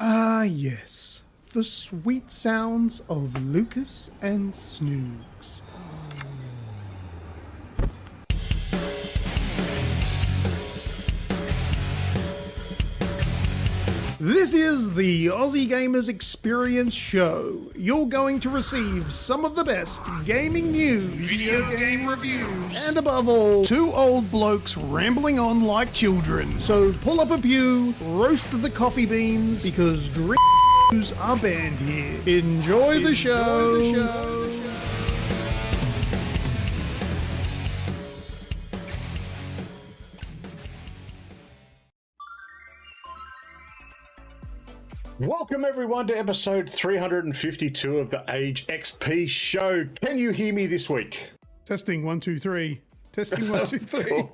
Ah, yes. The sweet sounds of Lucas and Snoogs. This is the Aussie Gamers Experience Show. You're going to receive some of the best gaming news, video game reviews, and above all, two old blokes rambling on like children. So pull up a pew, roast the coffee beans, because drinks are banned here. Enjoy the show. Welcome everyone to episode 352 of the AGExp show. Can you hear me this week? Testing 1 2 3. Testing 1 2 3.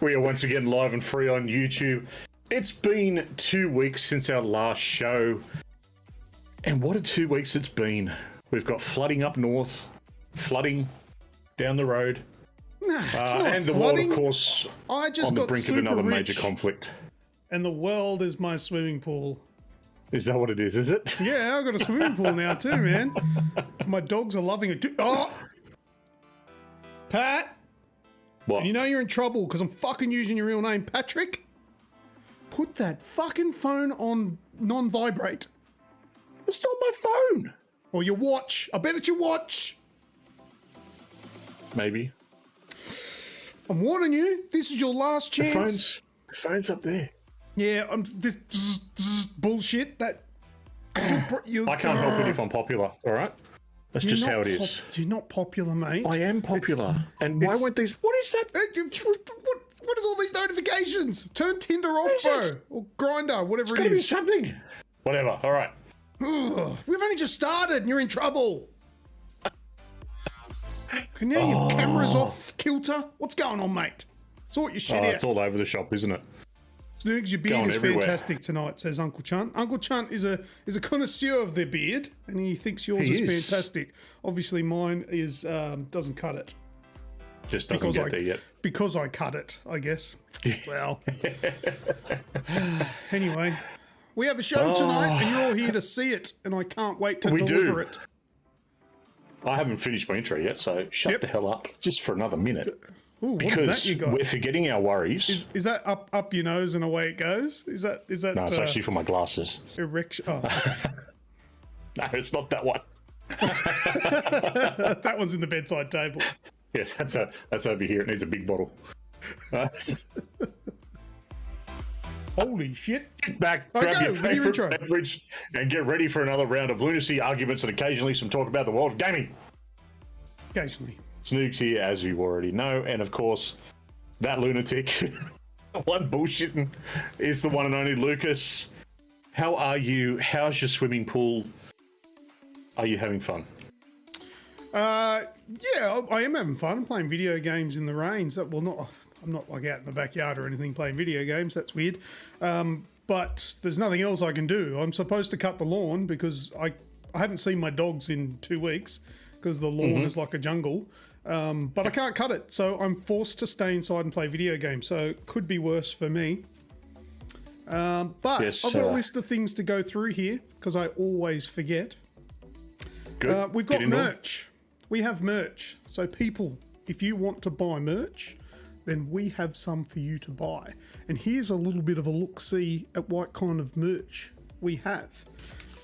We are once again live and free on YouTube. It's been 2 weeks since our last show. And what a 2 weeks it's been. We've got flooding up north, flooding down the road. Nah, it's not and the flooding. world, of course, I just on the got brink of super another rich, major conflict. and the world is my swimming pool. Is that what it is it? Yeah, I've got a swimming pool now too, man. My dogs are loving it. Oh! Pat! What? And you know you're in trouble because I'm fucking using your real name, Patrick. Put that fucking phone on non-vibrate. It's not my phone. Or your watch. I bet it's your watch. Maybe. I'm warning you, this is your last chance. The phone's up there. Yeah, this bullshit that... I can't help it if I'm popular, all right? That's just how it is. You're not popular, mate. I am popular. And why won't these... What is that? What is all these notifications? Turn Tinder off, bro. Or Grindr, whatever it It's is. gotta be something. Whatever, all right. Ugh, we've only just started and you're in trouble. Now your camera's off kilter. What's going on, mate? Sort your shit out. It's all over the shop, isn't it? Snoogs, your beard Going is everywhere. fantastic tonight, says Uncle Chunt. Uncle Chunt is a connoisseur of their beard, and he thinks yours is fantastic. Obviously, mine is doesn't cut it. Just doesn't get there yet. Because I cut it, I guess. Well, anyway, we have a show tonight, and you're all here to see it, and I can't wait to deliver it. I haven't finished my intro yet, so shut the hell up just for another minute. Ooh, what is Because that you got? we're forgetting our worries. Is that up your nose and away it goes? Is that No, it's actually for my glasses. erection? Oh, No, it's not that one. that one's in the bedside table. Yeah, that's over here. It needs a big bottle. Holy shit! Back, grab your favorite beverage, and get ready for another round of lunacy, arguments, and occasionally some talk about the world of gaming. Occasionally. Snoogs here, as you already know, and of course, that lunatic, one bullshitting, is the one and only Lucas. How are you? How's your swimming pool? Are you having fun? Yeah, I am having fun. I'm playing video games in the rain. So, well, I'm not like out in the backyard or anything playing video games. That's weird. But there's nothing else I can do. I'm supposed to cut the lawn because I haven't seen my dogs in 2 weeks because the lawn is like a jungle. But I can't cut it, so I'm forced to stay inside and play video games. So it could be worse for me. But Yes, I've got a list of things to go through here because I always forget. Good. We've got merch. We have merch. So people, if you want to buy merch, then we have some for you to buy. And here's a little bit of a look-see at what kind of merch we have.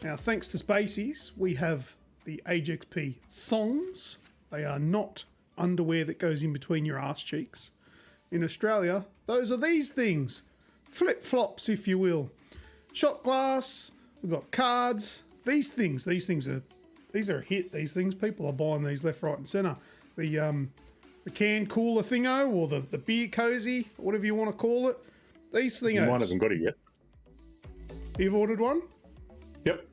Now, thanks to Spaceys, we have the AGExp thongs. They are not underwear that goes in between your ass cheeks. In Australia, those are these things. Flip-flops, if you will. Shot glass. We've got cards. These things are a hit. These things, people are buying these left, right, and centre. The can cooler thingo, or the beer cozy, whatever you want to call it. These thingos. Mine hasn't got it yet. You've ordered one? Yep.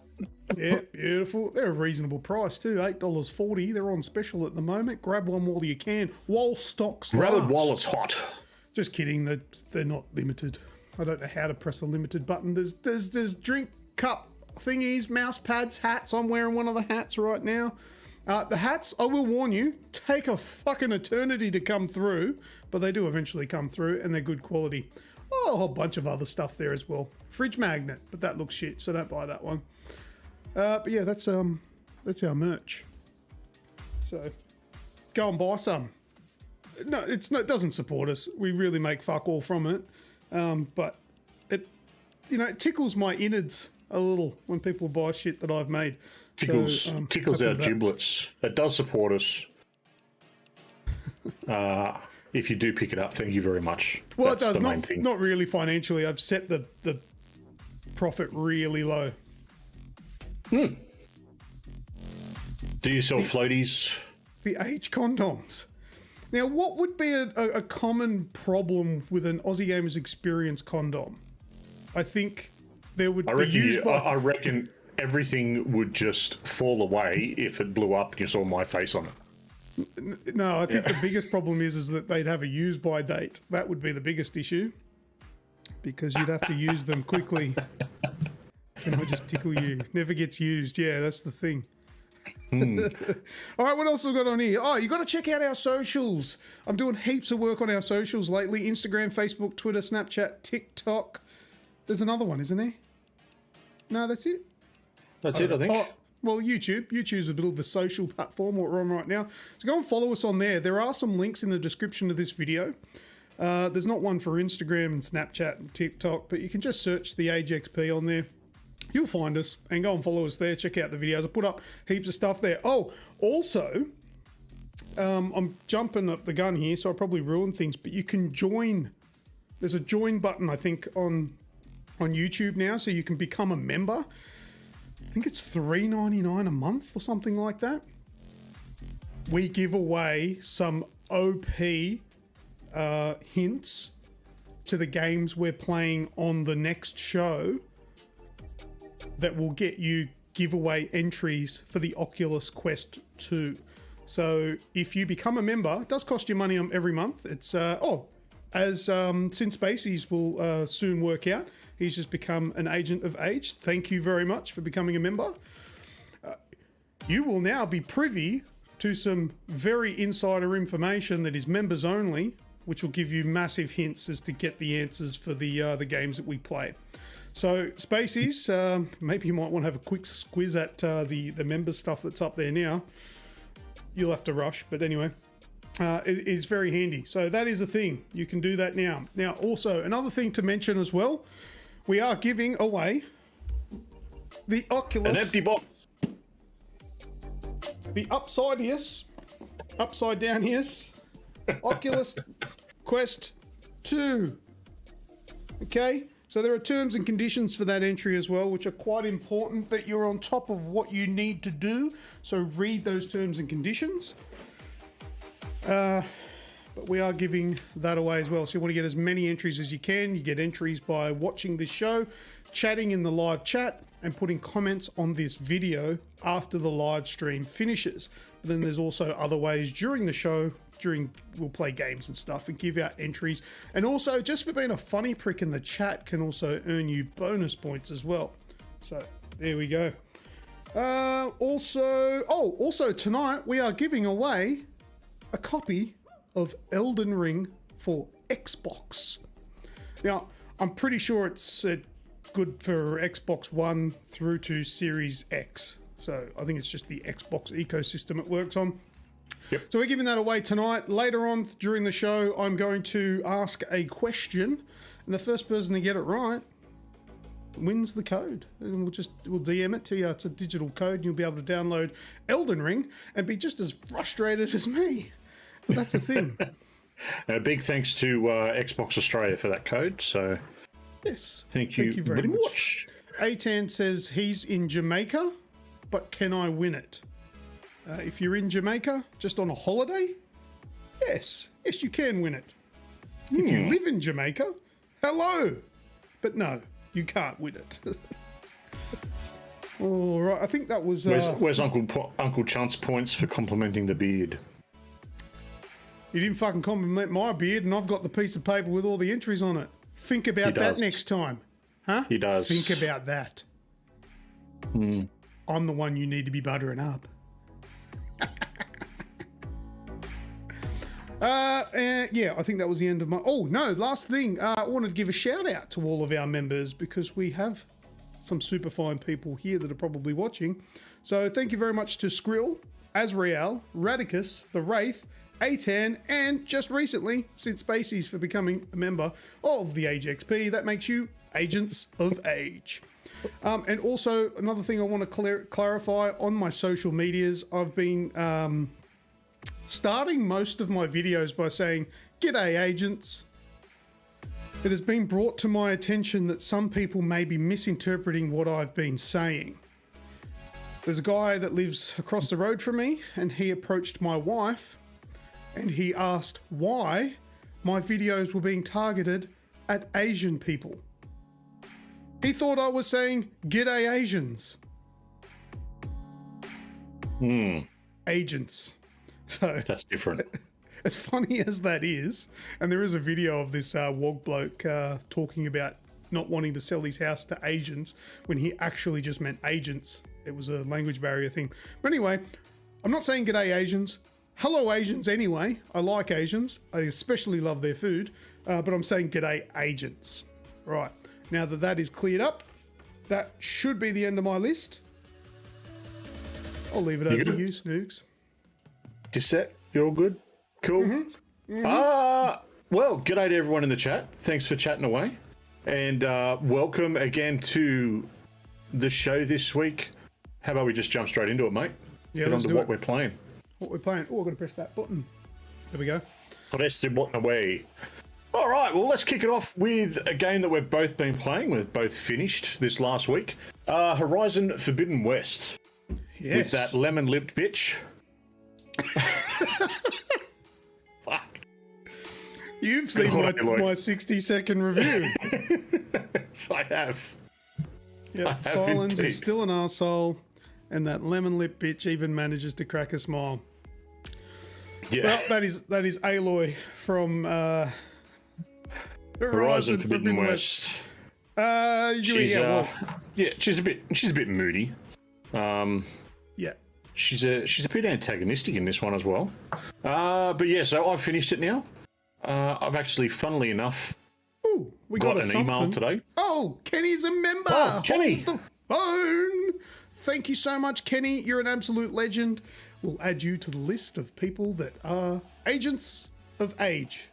Yeah, beautiful. They're a reasonable price too, $8.40. They're on special at the moment. Grab one while you can, while stocks last. Grab it while it's hot. Just kidding. They're not limited. I don't know how to press a limited button. There's drink cup thingies, mouse pads, hats. I'm wearing one of the hats right now. The hats, I will warn you, take a fucking eternity to come through, but they do eventually come through, and they're good quality. Oh, a whole bunch of other stuff there as well. fridge magnet, but that looks shit, so don't buy that one. But yeah, that's our merch. So go and buy some. No, it doesn't support us. We really make fuck all from it. But it tickles my innards a little when people buy shit that I've made. Tickles our giblets. It does support us. If you do pick it up, thank you very much. Well, That's it does. Not really financially. I've set the profit really low. Do you sell floaties? The Age condoms. Now, what would be a common problem with an Aussie Gamers Experience condom? I think there would be I reckon everything would just fall away if it blew up and you saw my face on it. No, I think the biggest problem is that they'd have a use-by date. That would be the biggest issue, because you'd have to use them quickly. Can I just tickle you? Never gets used. Yeah, that's the thing. All right, what else have we got on here? Oh, you got to check out our socials. I'm doing heaps of work on our socials lately. Instagram, Facebook, Twitter, Snapchat, TikTok. There's another one, isn't there? No, that's it. That's it, I think. Oh, well, YouTube. YouTube's a bit of a social platform, what we're on right now. So go and follow us on there. There are some links in the description of this video. There's not one for Instagram and Snapchat and TikTok, but you can just search the AGExp on there. You'll find us and go and follow us there. Check out the videos. I put up heaps of stuff there. Oh, also, I'm jumping up the gun here, so I probably ruin things, but you can join. There's a join button, I think, on YouTube now, so you can become a member. I think it's $3.99 a month or something like that. We give away some OP hints to the games we're playing on the next show that will get you giveaway entries for the Oculus Quest 2. So if you become a member, it does cost you money every month. It's since Spacey's will soon work out. He's just become an agent of Age. Thank you very much for becoming a member. You will now be privy to some very insider information that is members only, which will give you massive hints as to get the answers for the games that we play. So, Spaceys, maybe you might want to have a quick squiz at the member stuff that's up there now. You'll have to rush, but anyway, it is very handy. So that is a thing. You can do that now. Now, also, another thing to mention as well, we are giving away the Oculus... An empty box. The upside down yes, Oculus Quest 2. Okay? So there are terms and conditions for that entry as well, which are quite important that you're on top of what you need to do. So read those terms and conditions. But we are giving that away as well. So you want to get as many entries as you can. You get entries by watching this show, chatting in the live chat, and putting comments on this video after the live stream finishes. But then there's also other ways during the show. We'll play games and stuff and give out entries, and also just for being a funny prick in the chat can also earn you bonus points as well. So there we go. Also tonight we are giving away a copy of Elden Ring for Xbox. Now I'm pretty sure it's good for Xbox One through to Series X, so I think it's just the Xbox ecosystem it works on. Yep. So we're giving that away tonight. Later on during the show, I'm going to ask a question, and the first person to get it right wins the code. And we'll DM it to you. It's a digital code, and you'll be able to download Elden Ring and be just as frustrated as me. But that's the thing. And a big thanks to Xbox Australia for that code. So yes, thank you very much. Atan says he's in Jamaica, but can I win it? If you're in Jamaica, just on a holiday, yes, you can win it. If you live in Jamaica, hello, but no, you can't win it. All right, I think that was. Where's Uncle Chunt's points for complimenting the beard? You didn't fucking compliment my beard, and I've got the piece of paper with all the entries on it. Think about that next time, huh? He does. Think about that. I'm the one you need to be buttering up. Yeah, I think that was the end of my... Oh, no, last thing. I wanted to give a shout out to all of our members because we have some super fine people here that are probably watching. So thank you very much to Skrill, Azrael, Radicus, The Wraith, A10, and just recently, Sid Spacies for becoming a member of the AGExp. That makes you Agents of Age. And also, another thing I want to clarify on my social medias, I've been starting most of my videos by saying, "G'day, agents." It has been brought to my attention that some people may be misinterpreting what I've been saying. There's a guy that lives across the road from me, and he approached my wife, and he asked why my videos were being targeted at Asian people. He thought I was saying, "G'day, Asians." Agents. So That's different. as funny as that is, and there is a video of this wog bloke talking about not wanting to sell his house to Asians when he actually just meant agents. It was a language barrier thing. But anyway, I'm not saying g'day Asians. Hello Asians anyway. I like Asians. I especially love their food. But I'm saying g'day agents. Right. Now that that is cleared up, that should be the end of my list. I'll leave it over to you, Snoogs. You set? You're all good? Cool. Well, g'day to everyone in the chat. Thanks for chatting away. And welcome again to the show this week. How about we just jump straight into it, mate? Yeah, Get let's on do to it. what we're playing. What we're playing. Oh, I'm going to press that button. There we go. Press the button away. All right, well, let's kick it off with a game that we've both been playing. We've both finished this last week. Horizon Forbidden West. Yes. With that lemon-lipped bitch. Fuck. You've seen my 60-second review. Yes, I have. Yep. Silence is still an arsehole, and that lemon-lipped bitch even manages to crack a smile. Yeah. Well, that is Aloy from Horizon Forbidden West. She's she's a bit moody. Yeah. She's a bit antagonistic in this one as well. But yeah, so I've finished it now. I've actually, funnily enough, We got got an email today. Oh, Kenny's a member. Oh, Kenny. Hold the phone. Thank you so much, Kenny. You're an absolute legend. We'll add you to the list of people that are agents of age.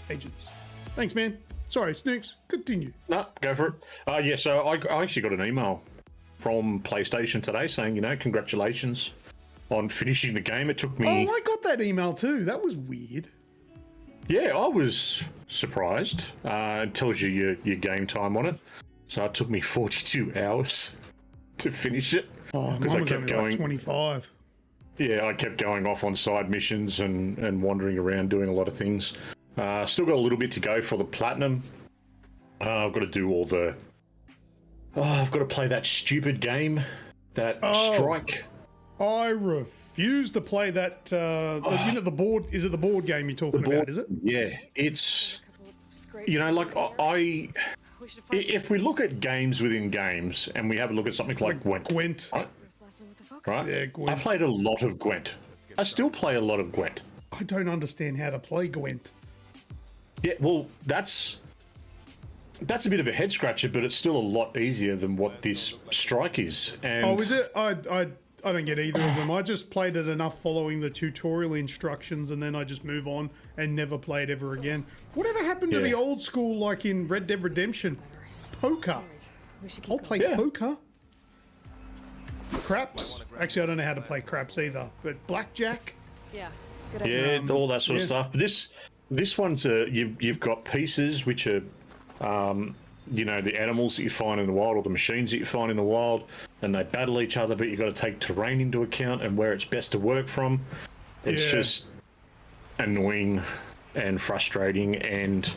Agents. Thanks, man. Sorry, Snooks. Continue. No, go for it. Yeah, so I actually got an email from PlayStation today saying, congratulations on finishing the game. It took me... Oh, I got that email too. That was weird. Yeah, I was surprised. It tells you your game time on it. So it took me 42 hours to finish it. Oh, mine was only like 25. Yeah, I kept going off on side missions and wandering around doing a lot of things. Still got a little bit to go for the platinum. I've got to do all the... I've got to play that stupid game, that Strike. I refuse to play that. The board. Is it the board game you're talking about? Is it? Yeah, it's. If we look at games within games, and we have a look at something like Gwent. Right? Yeah, Gwent. I played a lot of Gwent. I still play a lot of Gwent. I don't understand how to play Gwent. Yeah, well, that's a bit of a head scratcher, but it's still a lot easier than what this Strike is. And is it? I don't get either of them. I just played it enough following the tutorial instructions, and then I just move on and never play it ever again. Whatever happened to the old school, like in Red Dead Redemption? Poker. I'll play poker. Craps. Actually, I don't know how to play craps either, but blackjack. Yeah. Good idea. Yeah, all that sort of stuff. This one's you've got pieces which are the animals that you find in the wild or the machines that you find in the wild, and they battle each other, but you've got to take terrain into account and where it's best to work from. It's just annoying and frustrating, and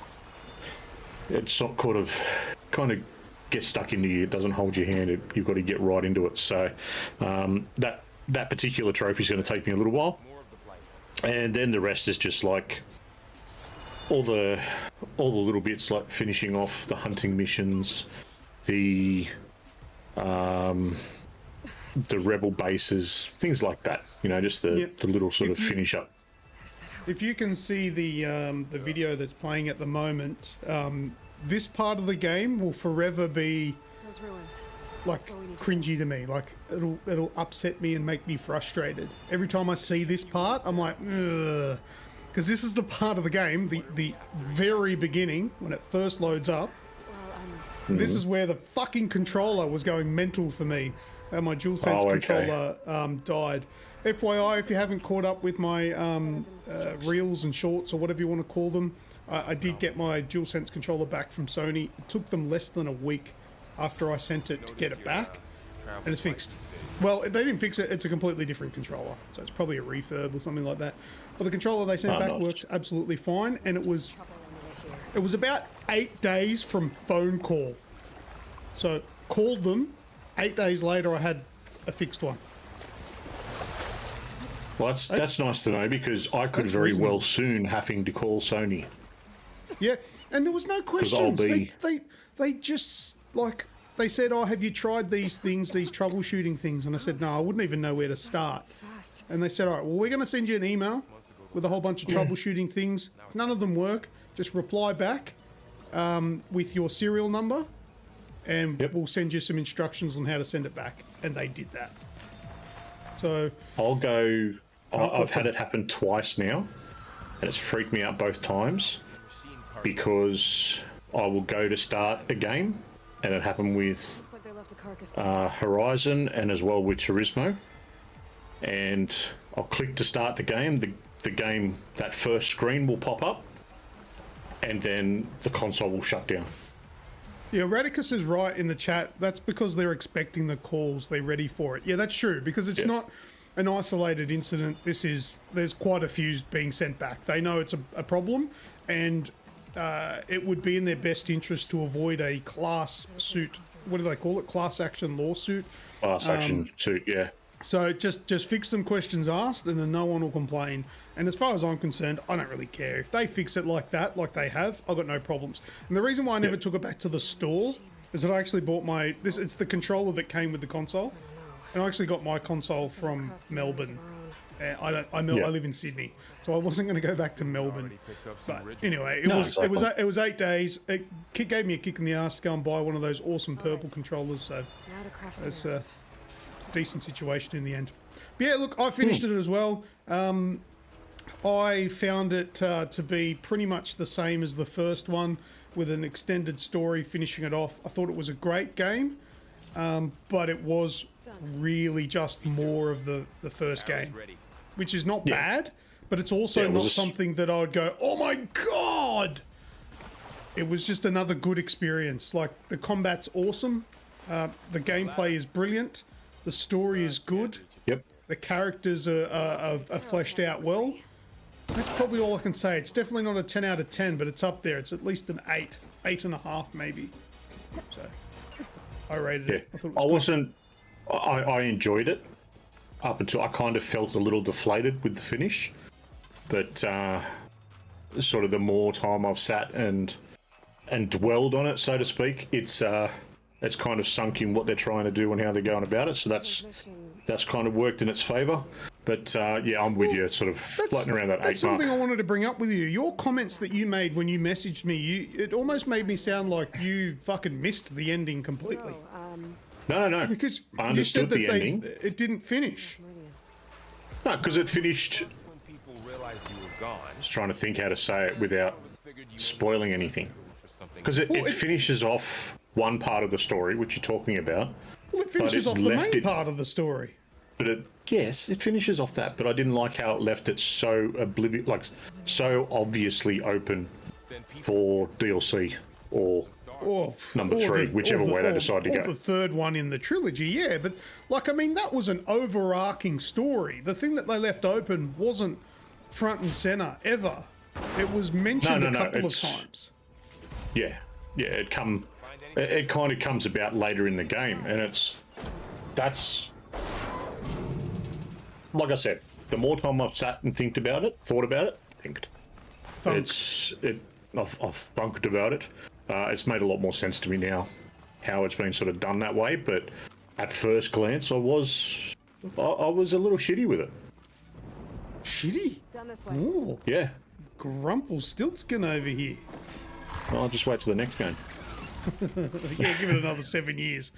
it's not kind of gets stuck into you. It doesn't hold your hand. You've got to get right into it. So that particular trophy is going to take me a little while, and then the rest is just like all the little bits, like finishing off the hunting missions, the rebel bases, things like that. Just the little sort of finish up. If you can see the video that's playing at the moment, this part of the game will forever be Those ruins. like cringy to me. Like it'll upset me and make me frustrated. Every time I see this part, I'm like, ugh. Because this is the part of the game, the very beginning, when it first loads up. This is where the fucking controller was going mental for me. And my DualSense controller died. FYI, if you haven't caught up with my reels and shorts or whatever you want to call them, I did get my DualSense controller back from Sony. It took them less than a week after I sent it to get it back, and it's fixed. Well, they didn't fix it. It's a completely different controller, so it's probably a refurb or something like that. But the controller they sent back works absolutely fine, and it was about 8 days from phone call. So called them. 8 days later, I had a fixed one. Well, that's nice to know, because I could very well soon having to call Sony. Yeah, and there was no questions. They just, like, they said, oh, have you tried these things, these troubleshooting things? And I said, no, I wouldn't even know where to start. And they said, all right, well, we're going to send you an email with a whole bunch of troubleshooting things. If none of them work, just reply back with your serial number, and we'll send you some instructions on how to send it back. And they did that. So I'll go. I've had it happen twice now, and it's freaked me out both times, because I will go to start a game, and it happened with Horizon and as well with Turismo, and I'll click to start the game. The game, that first screen will pop up, and then the console will shut down. Yeah, Radicus is right in the chat. That's because they're expecting the calls. They're ready for it. Yeah, that's true, because it's not an isolated incident. There's quite a few being sent back. They know it's a problem, and it would be in their best interest to avoid a class suit. What do they call it? Class action lawsuit. Class action suit, yeah. So just fix some questions asked, and then no one will complain. And as far as I'm concerned, I don't really care. If they fix it like that, like they have, I've got no problems. And the reason why I never took it back to the store is that I actually bought it's the controller that came with the console. And I actually got my console from Melbourne. I live in Sydney, so I wasn't going to go back to Melbourne. But anyway, it was 8 days. It gave me a kick in the ass to go and buy one of those awesome purple controllers. So it's a decent situation in the end. But yeah, look, I finished it as well. I found it to be pretty much the same as the first one, with an extended story finishing it off. I thought it was a great game, but it was really just more of the first game, which is not bad, but it's also not something that I would go, oh my god! It was just another good experience. Like, the combat's awesome, the gameplay is brilliant, the story is good, the characters are fleshed out well. That's probably all I can say. It's definitely not a 10 out of 10, but it's up there. It's at least an 8.5 maybe. So I rated it. I thought it was good. I enjoyed it up until I kind of felt a little deflated with the finish, but sort of the more time I've sat and dwelled on it, so to speak, it's kind of sunk in what they're trying to do and how they're going about it. So that's kind of worked in its favour. But yeah, I'm with you, sort of floating around that 8 mark. That's something I wanted to bring up with you. Your comments that you made when you messaged me, it almost made me sound like you fucking missed the ending completely. No. Because I you said understood the ending. It didn't finish. No, because it finished. I was trying to think how to say it without spoiling anything. Because it finishes off one part of the story, which you're talking about. Well, it finishes off the main part of the story. But yes, it finishes off that. But I didn't like how it left it so so obviously open for DLC or number 3, whichever way they decide to go. The third one in the trilogy, yeah. But, like, I mean, that was an overarching story. The thing that they left open wasn't front and centre, ever. It was mentioned a couple of times. Yeah. It kind of comes about later in the game, and that's like I said, the more time I've sat and thought about it, I've thunked about it. It's made a lot more sense to me now how it's been sort of done that way, but at first glance I was a little shitty with it. Shitty. Down this way. Ooh, Yeah. Grumpelstiltskin over here. I'll just wait till the next game. Yeah, give it another 7 years.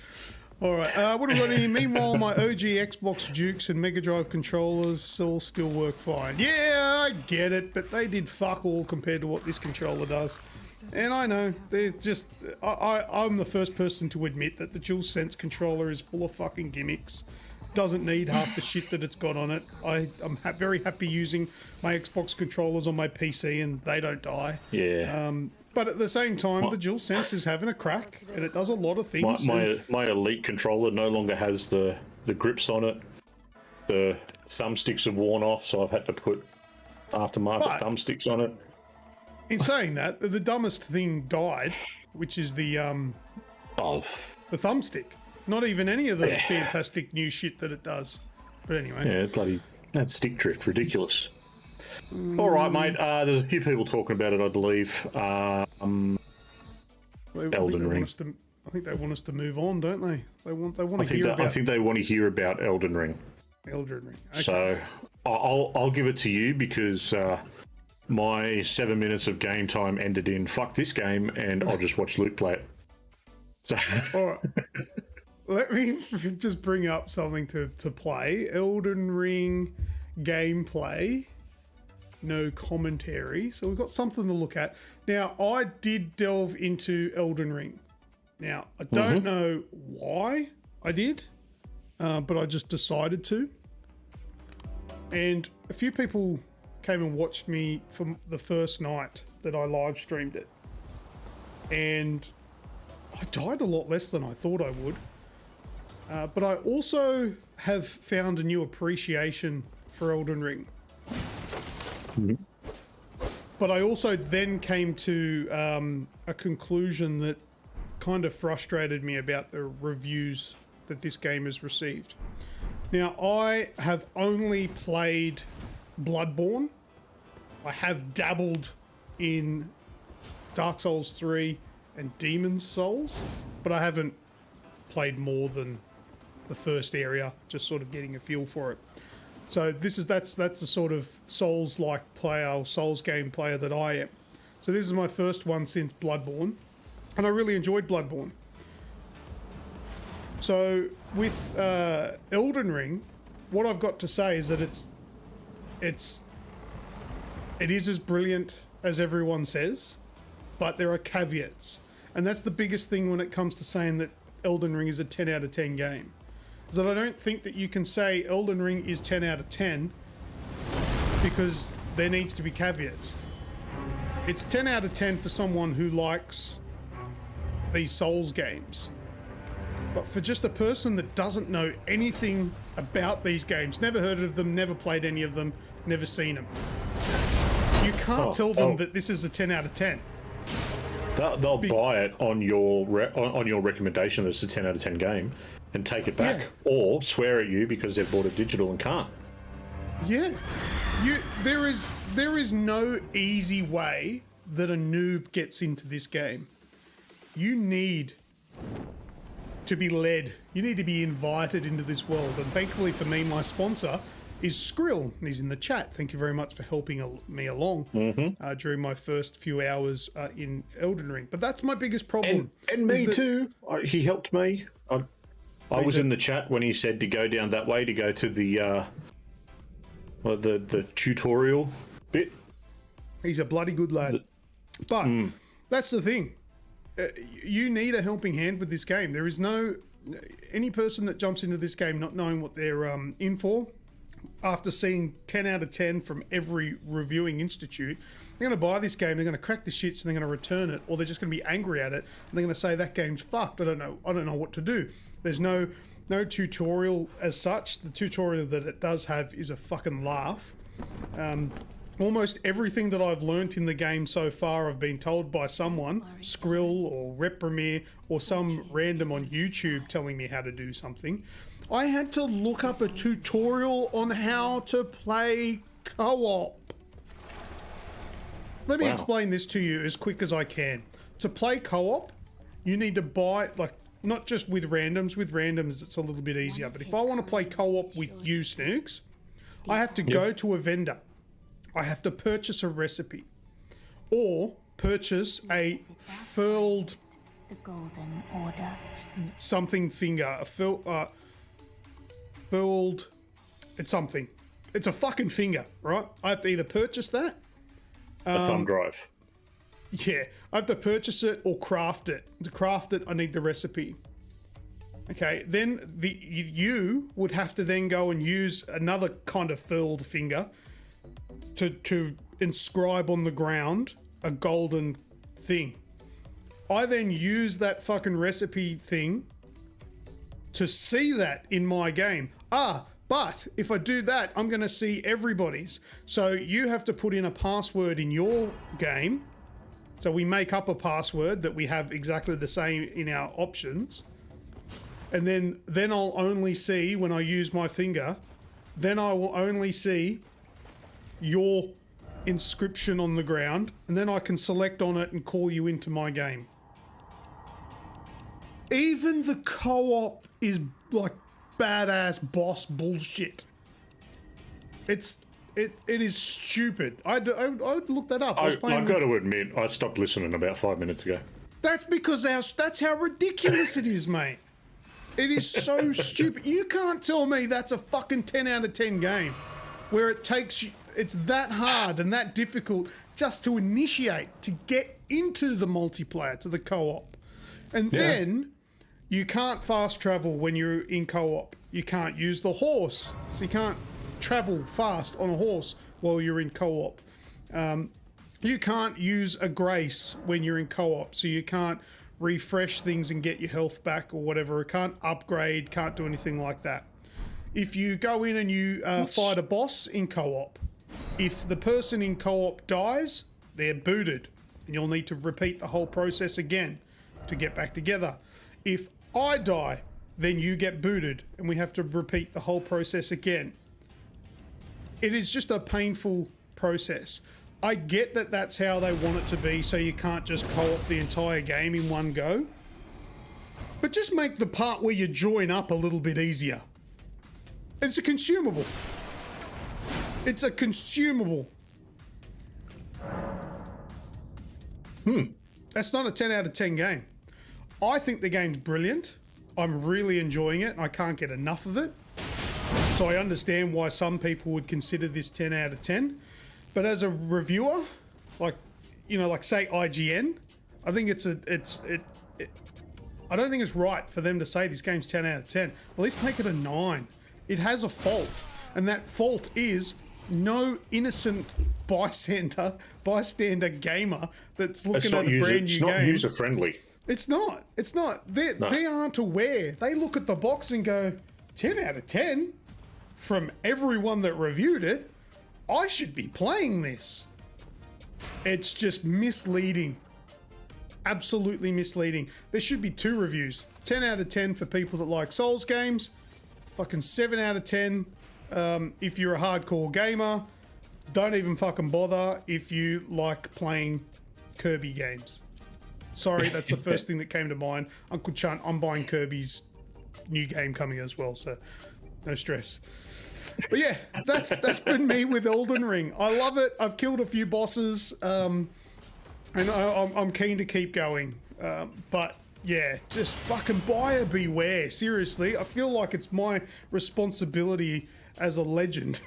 All right, what have we got in here? Meanwhile, my OG Xbox Dukes and Mega Drive controllers all still work fine. Yeah, I get it, but they did fuck all compared to what this controller does. And I know, they're just... I'm the first person to admit that the DualSense controller is full of fucking gimmicks. Doesn't need half the shit that it's got on it. I'm very happy using my Xbox controllers on my PC and they don't die. Yeah. But at the same time, the DualSense is having a crack, and it does a lot of things. My Elite controller no longer has the grips on it. The thumbsticks are worn off, so I've had to put aftermarket thumbsticks on it. In saying that, the dumbest thing died, which is the thumbstick. Not even any of the fantastic new shit that it does. But anyway. Yeah, bloody that stick drift, ridiculous. All right, mate. There's a few people talking about it, I believe. Elden Ring. I think they want us to move on, don't they? They want to hear about. I think they want to hear about Elden Ring. Elden Ring. Okay. So I'll give it to you because my 7 minutes of game time ended in fuck this game, and I'll just watch Luke play it. So. All right. Let me just bring up something to play. Elden Ring gameplay. No commentary. So we've got something to look at. Now, I did delve into Elden Ring. Now, I don't know why I did, but I just decided to. And a few people came and watched me from the first night that I live streamed it. And I died a lot less than I thought I would. But I also have found a new appreciation for Elden Ring. But I also then came to a conclusion that kind of frustrated me about the reviews that this game has received. Now, I have only played Bloodborne. I have dabbled in Dark Souls 3 and Demon's Souls, but I haven't played more than the first area, just sort of getting a feel for it. So that's the sort of Souls-like player or Souls game player that I am. So this is my first one since Bloodborne, and I really enjoyed Bloodborne. So with Elden Ring, what I've got to say is that it is as brilliant as everyone says, but there are caveats, and that's the biggest thing when it comes to saying that Elden Ring is a 10 out of 10 game. Is that I don't think that you can say Elden Ring is 10 out of 10 because there needs to be caveats. It's 10 out of 10 for someone who likes these Souls games. But for just a person that doesn't know anything about these games, never heard of them, never played any of them, never seen them, you can't tell them that this is a 10 out of 10. They'll buy it on your recommendation that it's a 10 out of 10 game and take it back, or swear at you because they've bought it digital and can't. Yeah, there is no easy way that a noob gets into this game. You need to be led. You need to be invited into this world. And thankfully for me, my sponsor is Skrill, and he's in the chat. Thank you very much for helping me along during my first few hours in Elden Ring. But that's my biggest problem. And me too. He helped me. I was in the chat when he said to go down that way to go to the tutorial bit. He's a bloody good lad. But that's the thing. You need a helping hand with this game. There is any person that jumps into this game not knowing what they're in for, after seeing 10 out of 10 from every reviewing institute, they're going to buy this game, they're going to crack the shit, so they're going to return it, or they're just going to be angry at it, and they're going to say that game's fucked. I don't know what to do. There's no tutorial as such. The tutorial that it does have is a fucking laugh. Almost everything that I've learnt in the game so far, I've been told by someone, Skrill or Repremier, or some random on YouTube telling me how to do something. I had to look up a tutorial on how to play co-op. Let me explain this to you as quick as I can. To play co-op, you need to buy, not just with randoms. With randoms, it's a little bit easier. But if I want to play co-op with you, Snoogs, I have to go to a vendor. I have to purchase a recipe or purchase a furled The Golden Order. something finger, a furled, it's something. It's a fucking finger, right? I have to either purchase that. A thumb drive. Yeah, I have to purchase it or craft it. To craft it, I need the recipe. Okay, then you would have to then go and use another kind of furled finger to inscribe on the ground a golden thing. I then use that fucking recipe thing to see that in my game. But if I do that, I'm going to see everybody's. So you have to put in a password in your game. So we make up a password that we have exactly the same in our options. And then I'll only see, when I use my finger, then I will only see your inscription on the ground. And then I can select on it and call you into my game. Even the co-op is like badass boss bullshit. It is stupid. I'd look that up. I've got to admit, I stopped listening about 5 minutes ago. That's because that's how ridiculous it is, mate. It is so stupid. You can't tell me that's a fucking 10 out of 10 game where it takes you, it's that hard and that difficult just to initiate, to get into the multiplayer, to the co-op. And then you can't fast travel when you're in co-op. You can't use the horse. So you can't travel fast on a horse while you're in co-op. You can't use a grace when you're in co-op. So you can't refresh things and get your health back or whatever. Can't upgrade, can't do anything like that. If you go in and you fight a boss in co-op, if the person in co-op dies, they're booted. And you'll need to repeat the whole process again to get back together. If I die, then you get booted and we have to repeat the whole process again. It is just a painful process. I get that that's how they want it to be, so you can't just co-op the entire game in one go. But just make the part where you join up a little bit easier. It's a consumable. It's a consumable. That's not a 10 out of 10 game. I think the game's brilliant. I'm really enjoying it. I can't get enough of it. So I understand why some people would consider this 10 out of 10. But as a reviewer, like say IGN, I think I don't think it's right for them to say this game's 10 out of 10. At least make it a 9. It has a fault. And that fault is no innocent bystander gamer that's looking at a brand new game. It's not user friendly. It's not. They aren't aware. They look at the box and go, 10 out of 10 from everyone that reviewed it. I should be playing this. It's just misleading. Absolutely misleading. There should be 2 reviews. 10 out of 10 for people that like Souls games. Fucking 7 out of 10 if you're a hardcore gamer. Don't even fucking bother if you like playing Kirby games. Sorry, that's the first thing that came to mind. Uncle Chunt, I'm buying Kirby's new game coming as well, so no stress. But yeah, that's been me with Elden Ring. I love it. I've killed a few bosses, and I'm keen to keep going. But yeah, just fucking buyer beware. Seriously, I feel like it's my responsibility as a legend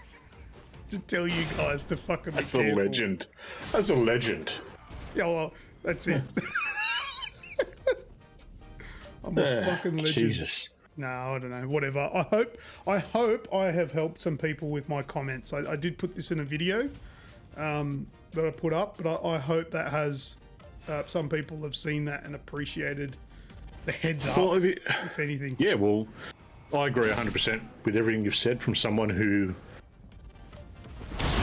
to tell you guys to fucking be careful. That's a legend. That's a legend. Yeah, well, that's it. I'm a fucking legend. Jesus. No, I don't know. Whatever. I hope I have helped some people with my comments. I did put this in a video that I put up, but I hope that has some people have seen that and appreciated the heads up, well, if anything. Yeah, well, I agree 100% with everything you've said from someone who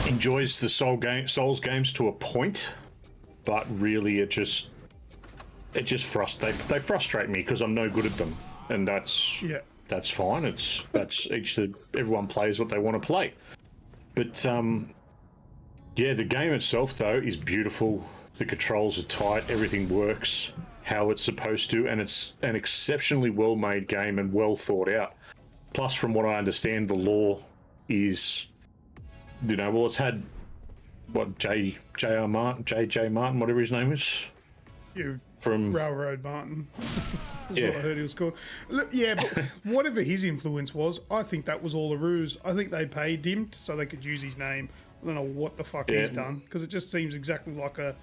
enjoys the Souls games to a point, but really they frustrate me because I'm no good at them. And that's fine. Everyone plays what they want to play. But the game itself though is beautiful. The controls are tight. Everything works how it's supposed to, and it's an exceptionally well-made game and well thought out. Plus, from what I understand, the lore is, it's had what J.R. Martin, J.J. Martin, whatever his name is. You From Railroad Martin. That's Yeah. what I heard he was called. Look, yeah, but whatever his influence was, I think that was all a ruse. I think they paid him so they could use his name. I don't know what the fuck he's done, because it just seems exactly like a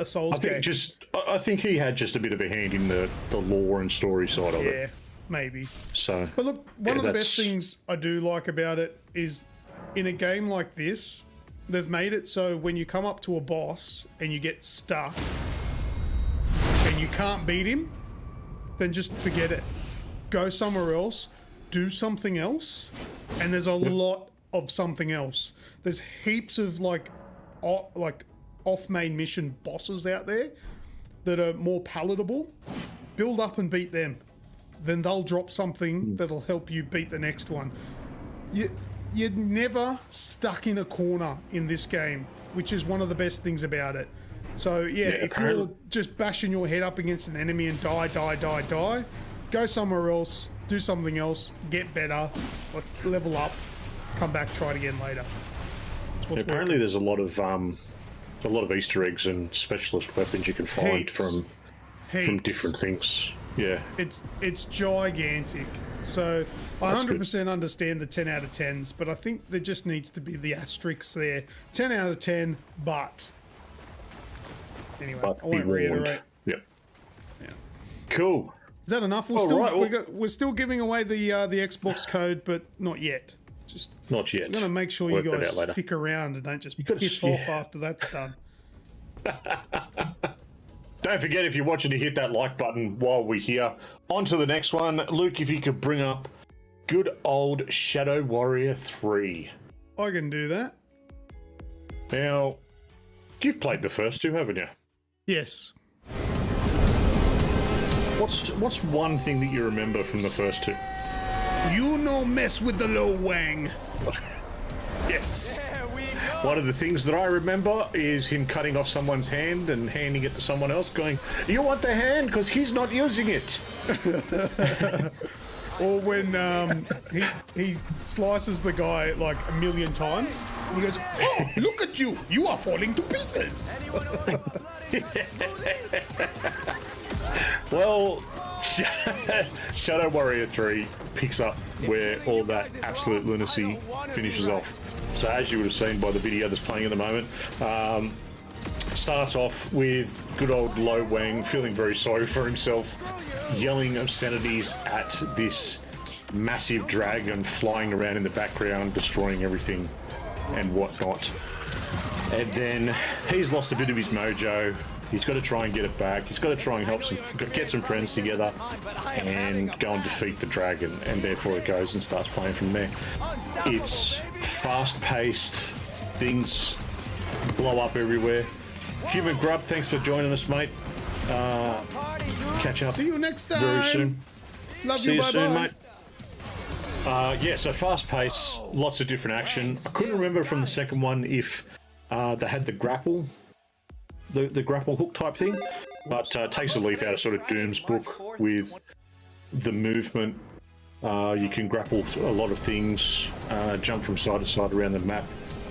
Souls game. I think he had just a bit of a hand in the lore and story side of it. Yeah, maybe. So, But look, one of the best things I do like about it is, in a game like this, they've made it so when you come up to a boss and you get stuck and you can't beat him, then just forget it. Go somewhere else, do something else, and there's a lot of something else. There's heaps of like off main mission bosses out there that are more palatable. Build up and beat them. Then they'll drop something that'll help you beat the next one. You're never stuck in a corner in this game, which is one of the best things about it. So yeah, if you're just bashing your head up against an enemy and die, go somewhere else, do something else, get better, like level up, come back, try it again later. Apparently there's a lot of Easter eggs and specialist weapons you can find from different things. Yeah. It's gigantic. So I 100% understand the 10 out of 10s, but I think there just needs to be the asterisks there. 10 out of 10, but anyway, I won't reiterate. Yep. Yeah. Cool. Is that enough? We're still giving away the Xbox code, but not yet. Just not yet. I'm gonna make sure you guys stick around and don't just piss off after that's done. Don't forget, if you're watching, to hit that like button while we're here. On to the next one. Luke, if you could bring up good old Shadow Warrior 3. I can do that. Now, you've played the first two, haven't you? Yes. What's one thing that you remember from the first two? You no mess with the low wang. Yes. One of the things that I remember is him cutting off someone's hand and handing it to someone else, going, "You want the hand? Because he's not using it." Or when he slices the guy like a million times, and he goes, "Oh, look at you! You are falling to pieces." Well, Shadow Warrior 3 picks up where all that absolute lunacy finishes off. So as you would have seen by the video that's playing at the moment, starts off with good old Lo Wang feeling very sorry for himself, yelling obscenities at this massive dragon flying around in the background, destroying everything and whatnot. And then he's lost a bit of his mojo. He's got to try and get it back. He's got to try and get some friends together and go and defeat the dragon. And therefore it goes and starts playing from there. It's fast-paced. Things blow up everywhere. Human Grub, thanks for joining us, mate. Catch up. See you next time. Very soon. Love See you. you Bye soon, bye. mate. Yeah, so fast-paced, lots of different action. I couldn't remember from the second one if they had the grapple. The grapple hook type thing, but takes a leaf out of sort of Doom's book with the movement. You can grapple a lot of things, jump from side to side around the map.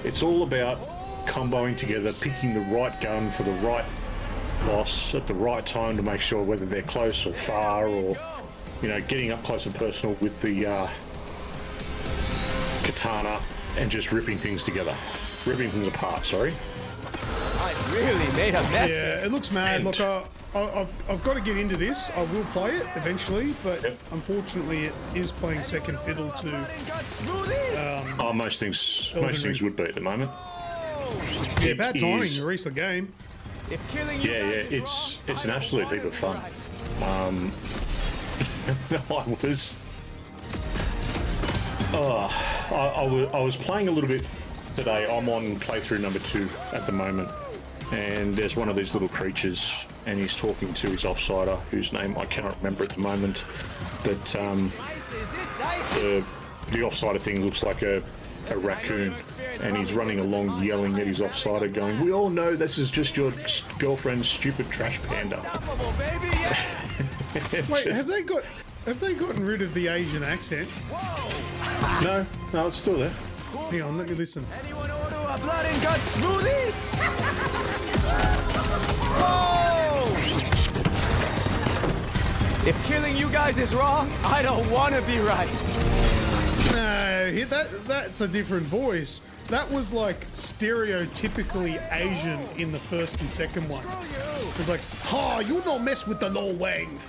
It's all about comboing together, picking the right gun for the right boss at the right time to make sure whether they're close or far, or getting up close and personal with the katana and just ripping things apart. Sorry. I've really made a mess. Yeah, it looks mad. Look, I've got to get into this. I will play it eventually, but unfortunately, it is playing second fiddle to. Most things would be at the moment. Yeah, bad timing to release the game. Yeah, it's an absolute heap of fun. I was playing a little bit today. I'm on playthrough number 2 at the moment, and there's one of these little creatures, and he's talking to his offsider, whose name I cannot remember at the moment, but the offsider thing looks like a raccoon, and he's running along yelling at his offsider, going, "We all know this is just your girlfriend's stupid trash panda." Wait, have they gotten rid of the Asian accent? No, it's still there. Hang on, let me listen. a blood and guts smoothie? Whoa! If killing you guys is wrong, I don't want to be right. No, that's a different voice. That was like stereotypically Asian in the first and second one. It was like, "Ha, you don't mess with the no wang."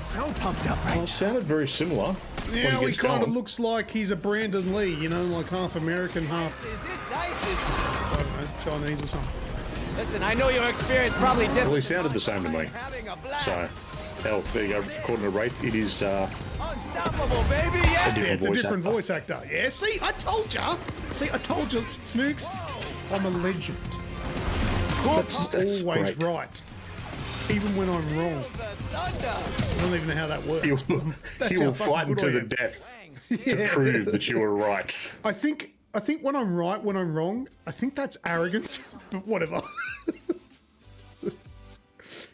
So pumped up, right? Well, it sounded very similar. Now he kind of going. looks like he's a Brandon Lee, you know, like half American, half, Is it dice? I don't know, Chinese or something. Listen, I know your experience probably different. Well, he sounded the same to me. Having a blast. So, hell, there you go. According to Wraith, it is Unstoppable, baby, yeah! Yeah, it's a different actor. voice actor. Yeah, see, I told ya. See, I told you, Snoogs. I'm a legend. That's Always great. right. Even when I'm wrong. I don't even know how that works. He That's will how fucking fight good to I the am. death to prove that you were right. I think when I'm right, when I'm wrong, I think that's arrogance. But whatever.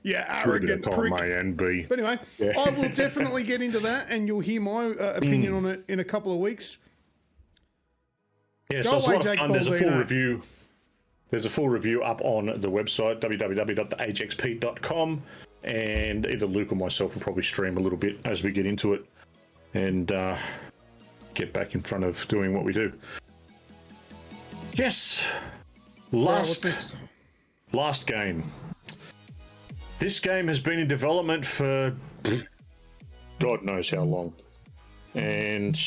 Yeah, arrogant Column prick. A and B. But anyway, Yeah. I will definitely get into that, and you'll hear my opinion on it in a couple of weeks. Yeah, Go so it's a away, lot of Jake fun. There's a full Baldino. review. There's a full review up on the website, www.agexp.com, and either Luke or myself will probably stream a little bit as we get into it and get back in front of doing what we do. Yes. What's next? Last game. This game has been in development for God knows how long. And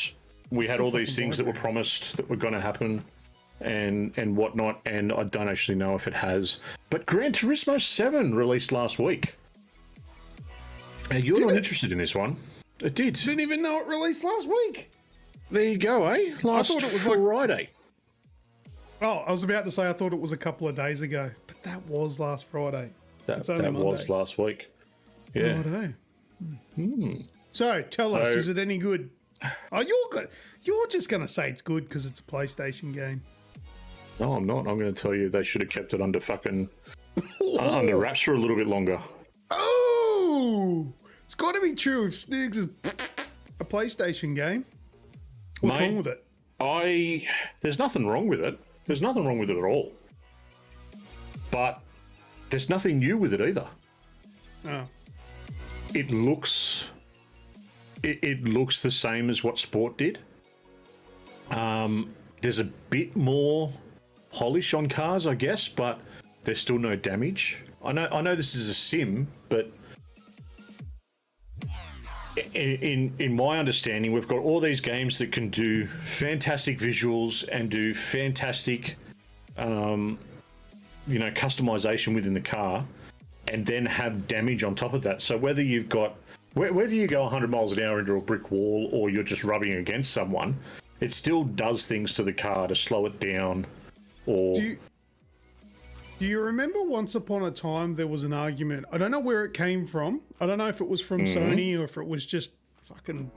we had all these things that were promised that were going to happen and whatnot, and I don't actually know if it has. But Gran Turismo 7 released last week. And you're not interested in this one. It did. Didn't even know it released last week. There you go, eh? Last thought it was like- Friday. Oh, I was about to say I thought it was a couple of days ago, but that was last Friday. That It's only was Monday. last week. Yeah. Righto. So tell us, So- is it any good? Oh, you're good. You're just going to say it's good because it's a PlayStation game. No, I'm not. I'm going to tell you they should have kept it under fucking under wraps for a little bit longer. Oh, it's got to be true if Snoogs is a PlayStation game. What's Mate, wrong with it? There's nothing wrong with it. There's nothing wrong with it at all. But there's nothing new with it either. Oh, It looks the same as what Sport did. There's a bit more polish on cars, I guess, but there's still no damage. I know this is a sim, but in my understanding, we've got all these games that can do fantastic visuals and do fantastic, customization within the car, and then have damage on top of that. So whether you go 100 miles an hour into a brick wall or you're just rubbing against someone, it still does things to the car to slow it down. Or do you remember once upon a time there was an argument? I don't know where it came from. I don't know if it was from Sony or if it was just fucking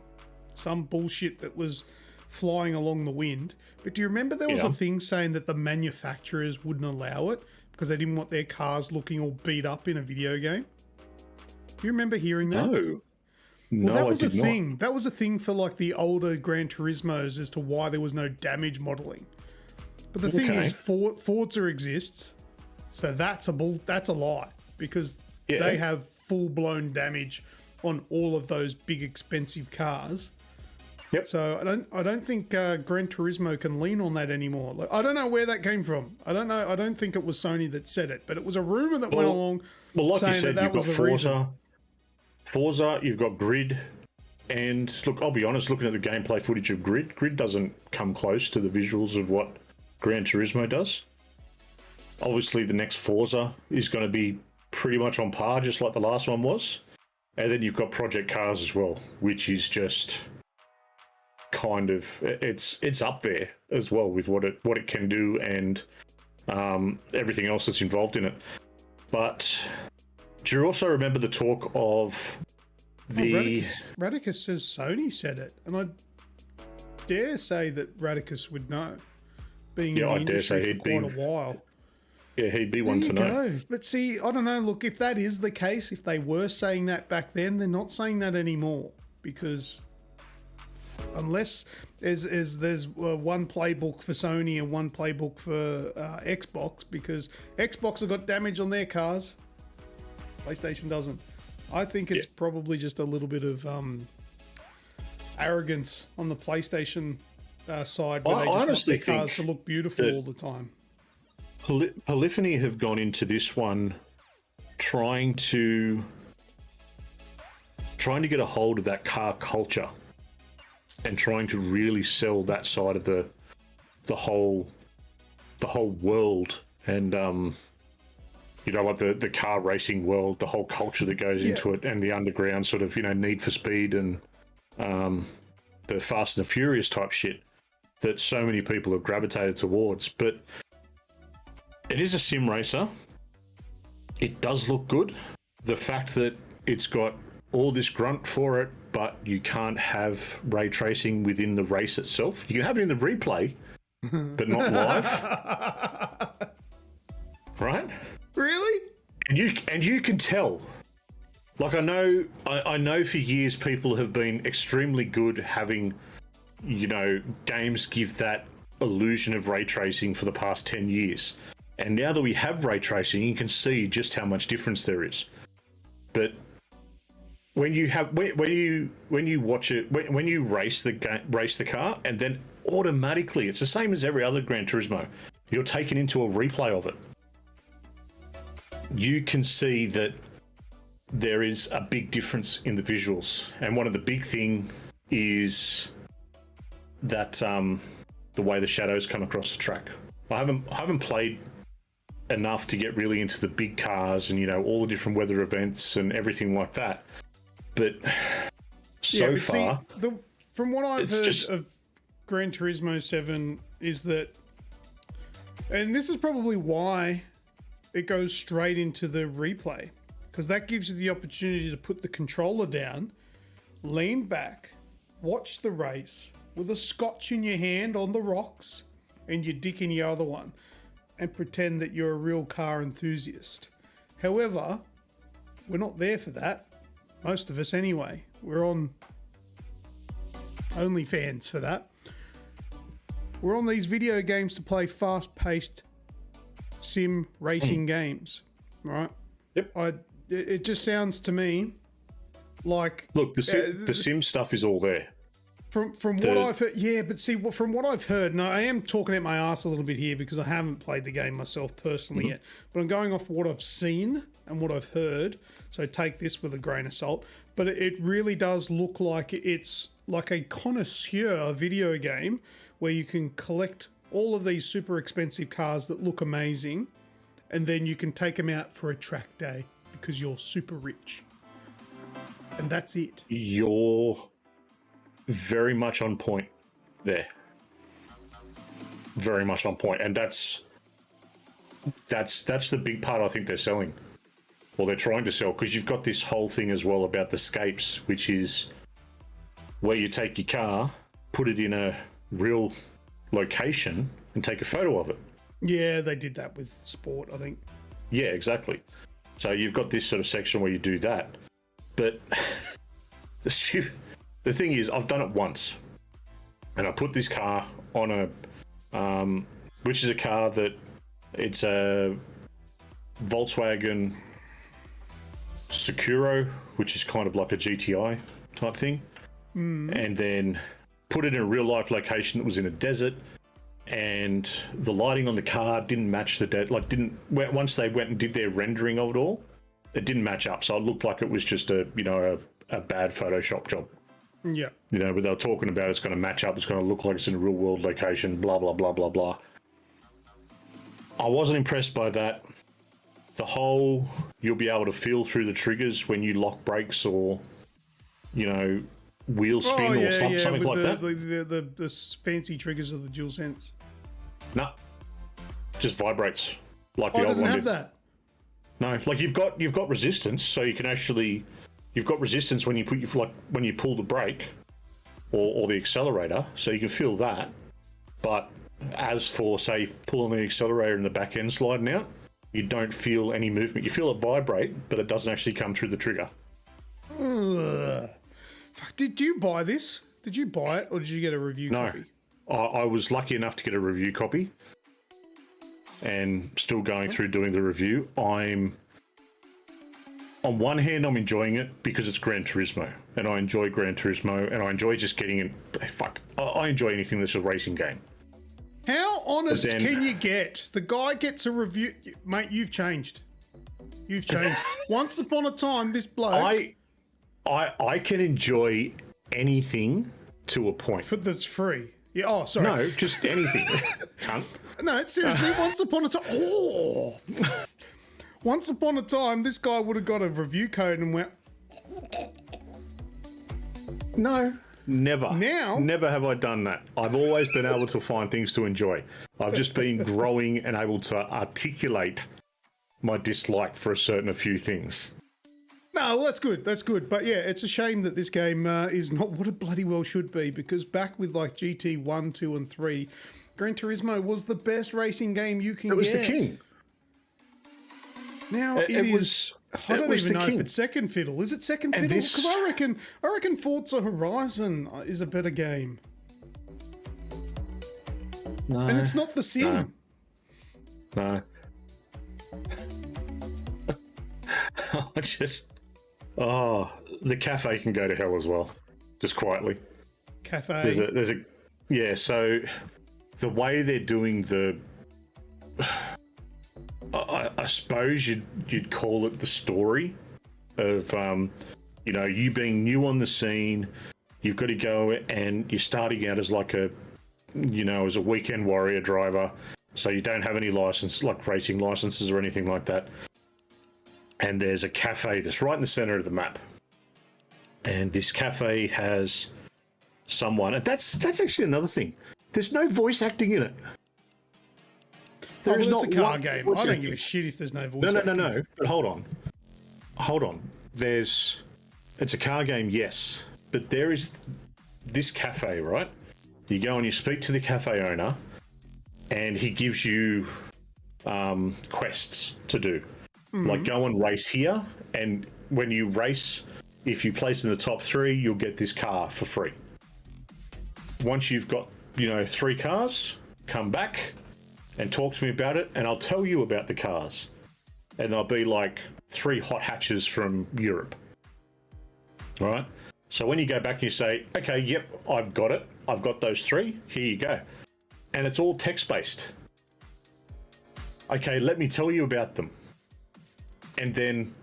some bullshit that was flying along the wind. But do you remember there was a thing saying that the manufacturers wouldn't allow it because they didn't want their cars looking all beat up in a video game? Do you remember hearing that? no, Well, that I was did a not. thing. That was a thing for like the older Gran Turismos as to why there was no damage modeling. But the thing Okay. is, Forza exists, so that's a lie because Yeah. they have full blown damage on all of those big expensive cars. Yep. So I don't think Gran Turismo can lean on that anymore. Like, I don't know where that came from. I don't know. I don't think it was Sony that said it, but it was a rumor that went along. Well, like you saying said, that you've got was the reason. Forza, you've got Grid, and look, I'll be honest, looking at the gameplay footage of Grid doesn't come close to the visuals of what Gran Turismo does. Obviously, the next Forza is going to be pretty much on par, just like the last one was. And then you've got Project Cars as well, which is just kind of it's up there as well with what it can do and everything else that's involved in it. But do you also remember the talk of the? Radicus says Sony said it, and I dare say that Radicus would know, being in the I dare say industry for he'd quite be a while. Yeah, he'd be one There to you know. go. But see, I don't know. Look, if that is the case, if they were saying that back then, they're not saying that anymore because unless there's one playbook for Sony and one playbook for Xbox, because Xbox have got damage on their cars, PlayStation doesn't. I think it's probably just a little bit of arrogance on the PlayStation side, where they just want their cars to look beautiful all the time. Polyphony have gone into this one trying to get a hold of that car culture and trying to really sell that side of the whole world, and like the car racing world, the whole culture that goes into it, and the underground sort of Need for Speed and the Fast and the Furious type shit that so many people have gravitated towards. But it is a sim racer. It does look good. The fact that it's got all this grunt for it, but you can't have ray tracing within the race itself. You can have it in the replay, but not live. Right? Really? And you can tell. Like, I know for years people have been extremely good having, games give that illusion of ray tracing for the past 10 years. And now that we have ray tracing, you can see just how much difference there is. But when you watch it, when you race the car, and then automatically, it's the same as every other Gran Turismo, you're taken into a replay of it. You can see that there is a big difference in the visuals, and one of the big thing is that the way the shadows come across the track. I haven't played enough to get really into the big cars and all the different weather events and everything like that. But so far, from what I've heard of Gran Turismo 7 is that, and this is probably why it goes straight into the replay, because that gives you the opportunity to put the controller down, lean back, watch the race with a scotch in your hand on the rocks and your dick in your other one, and pretend that you're a real car enthusiast. However, we're not there for that. Most of us anyway. We're on OnlyFans for that. We're on these video games to play fast-paced sim racing games, right? Yep. It just sounds to me like... Look, the sim stuff is all there. From what I've heard, but see, from what I've heard, and I am talking at my ass a little bit here because I haven't played the game myself personally yet, but I'm going off what I've seen and what I've heard, so take this with a grain of salt. But it really does look like it's like a connoisseur video game where you can collect all of these super expensive cars that look amazing, and then you can take them out for a track day because you're super rich. And that's it. You're very much on point there. Very much on point. And that's the big part I think they're selling. Or they're trying to sell, because you've got this whole thing as well about the scapes, which is where you take your car, put it in a real location and take a photo of it. Yeah, they did that with Sport, I think. Yeah, exactly. So you've got this sort of section where you do that. But the thing is, I've done it once. And I put this car on a, which is a car that it's a Volkswagen Securo, which is kind of like a GTI type thing. And then put it in a real life location that was in a desert, and the lighting on the car didn't match the once they went and did their rendering of it all, it didn't match up. So it looked like it was just a bad Photoshop job. Yeah. But they were talking about it's going to match up, it's going to look like it's in a real world location, blah, blah, blah, blah, blah. I wasn't impressed by that. The whole, you'll be able to feel through the triggers when you lock brakes or, wheel spin or something like that. The fancy triggers of the DualSense. No, just vibrates like the old one. It doesn't have that. No, like you've got resistance, so you can actually, you've got resistance when you when you pull the brake or the accelerator, so you can feel that. But as for say pulling the accelerator and the back end sliding out, you don't feel any movement. You feel it vibrate, but it doesn't actually come through the trigger. Fuck, did you buy this? Did you buy it or did you get a review No. copy? I was lucky enough to get a review copy and still going through doing the review. On one hand, I'm enjoying it because it's Gran Turismo, and I enjoy Gran Turismo, and I enjoy just getting in. I enjoy anything that's a racing game. How honest can you get? The guy gets a review. Mate, you've changed. You've changed. Once upon a time, this bloke... I can enjoy anything to a point. That's free. Yeah. Oh, sorry. No, just anything. Cunt. No, seriously, once upon a time... Oh! Once upon a time, this guy would have got a review code and went... No. Never. Never have I done that. I've always been able to find things to enjoy. I've just been growing and able to articulate my dislike for a few things. No, well, that's good. That's good. But yeah, it's a shame that this game is not what it bloody well should be, because back with like GT 1, 2, and 3, Gran Turismo was the best racing game you can get. It was the king. Now it is. I don't even know if it's second fiddle. Is it second fiddle? Because I reckon Forza Horizon is a better game. No. And it's not the Sim. No. The cafe can go to hell as well. Just quietly. Cafe. So the way they're doing I suppose you'd call it the story of, you being new on the scene. You've got to go and you're starting out as as a weekend warrior driver. So you don't have any license, like racing licenses or anything like that. And there's a cafe that's right in the center of the map. And this cafe has someone, and that's actually another thing. There's no voice acting in it. It's a car game. I don't give a shit if there's no voice acting. No. But hold on. It's a car game, yes. But there is this cafe, right? You go and you speak to the cafe owner, and he gives you quests to do. Like go and race here, and when you race, if you place in the top 3, you'll get this car for free. Once you've got 3 cars, come back and talk to me about it, and I'll tell you about the cars. And they'll be like 3 hot hatches from Europe. All right? So when you go back and you say, okay, yep, I've got it. I've got those 3. Here you go. And it's all text-based. Okay, let me tell you about them. And then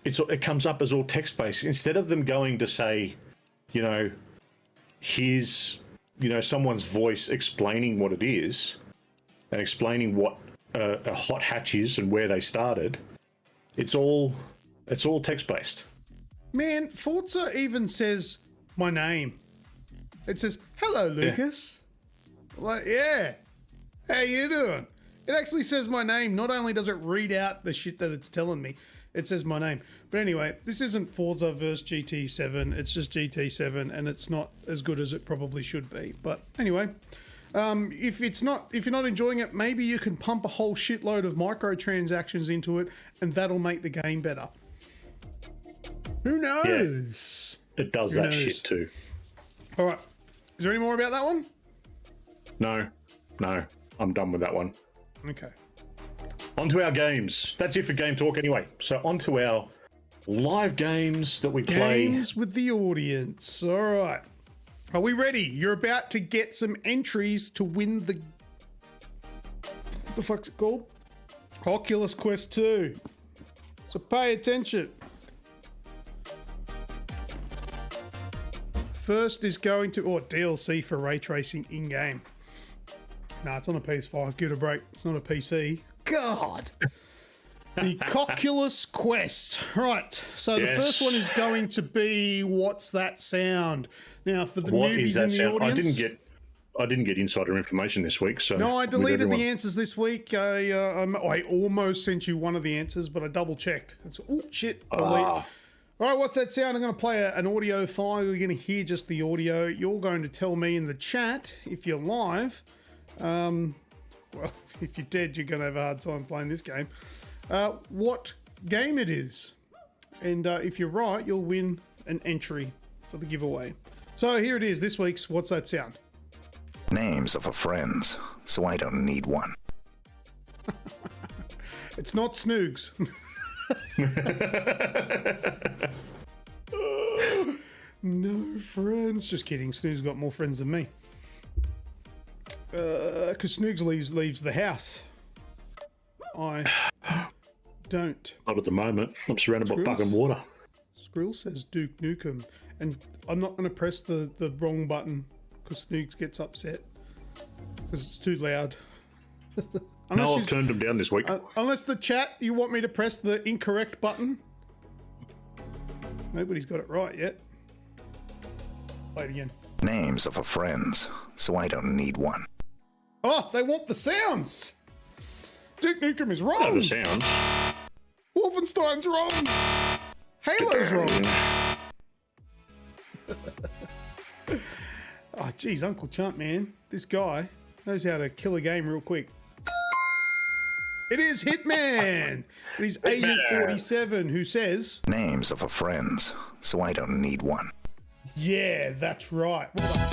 it comes up as all text-based. Instead of them going to say, here's, someone's voice explaining what it is, and explaining what a hot hatch is and where they started, it's all text-based. Man, Forza even says my name. It says, hello, Lucas. Yeah. How you doing? It actually says my name. Not only does it read out the shit that it's telling me, it says my name. But anyway, this isn't Forza versus GT7. It's just GT7, and it's not as good as it probably should be. But anyway, if you're not enjoying it, maybe you can pump a whole shitload of microtransactions into it, and that'll make the game better. Who knows? Yeah, it does that shit too. All right. Is there any more about that one? No. I'm done with that one. Okay. On to our games. That's it for Game Talk anyway. So on to our live games that we play. Games with the audience. All right. Are we ready? You're about to get some entries to win the... What the fuck's it called? Oculus Quest 2. So pay attention. First is going to... DLC for ray tracing in-game. Nah, it's on a PS5. Give it a break. It's not a PC. God. The Oculus Quest. Right. So the first one is going to be What's That Sound? Now, for the newbies in the audience... I didn't get insider information this week, so... No, I deleted the answers this week. I almost sent you one of the answers, but I double-checked. Oh, shit. Delete. All right, What's That Sound? I'm going to play an audio file. You're going to hear just the audio. You're going to tell me in the chat, if you're live... well, if you're dead, you're going to have a hard time playing this game. What game it is. And if you're right, you'll win an entry for the giveaway. So here it is, this week's What's That Sound? Names of our friends, so I don't need one. It's not Snoogs. No friends. Just kidding. Snoogs got more friends than me. Because Snoogs leaves the house. I don't. Not at the moment. I'm surrounded by fucking water. Skrill says Duke Nukem. And I'm not going to press the wrong button because Snoogs gets upset. Because it's too loud. No, I've turned them down this week. Unless the chat, you want me to press the incorrect button? Nobody's got it right yet. Play it again. Names of our friends, so I don't need one. Oh, they want the sounds! Duke Nukem is wrong! Oh, the sounds. Wolfenstein's wrong! Halo's wrong! Oh, geez, Uncle Chunt, man. This guy knows how to kill a game real quick. It is Hitman! It is Agent 47 who says... Names of our friends, so I don't need one. Yeah, that's right. Well done.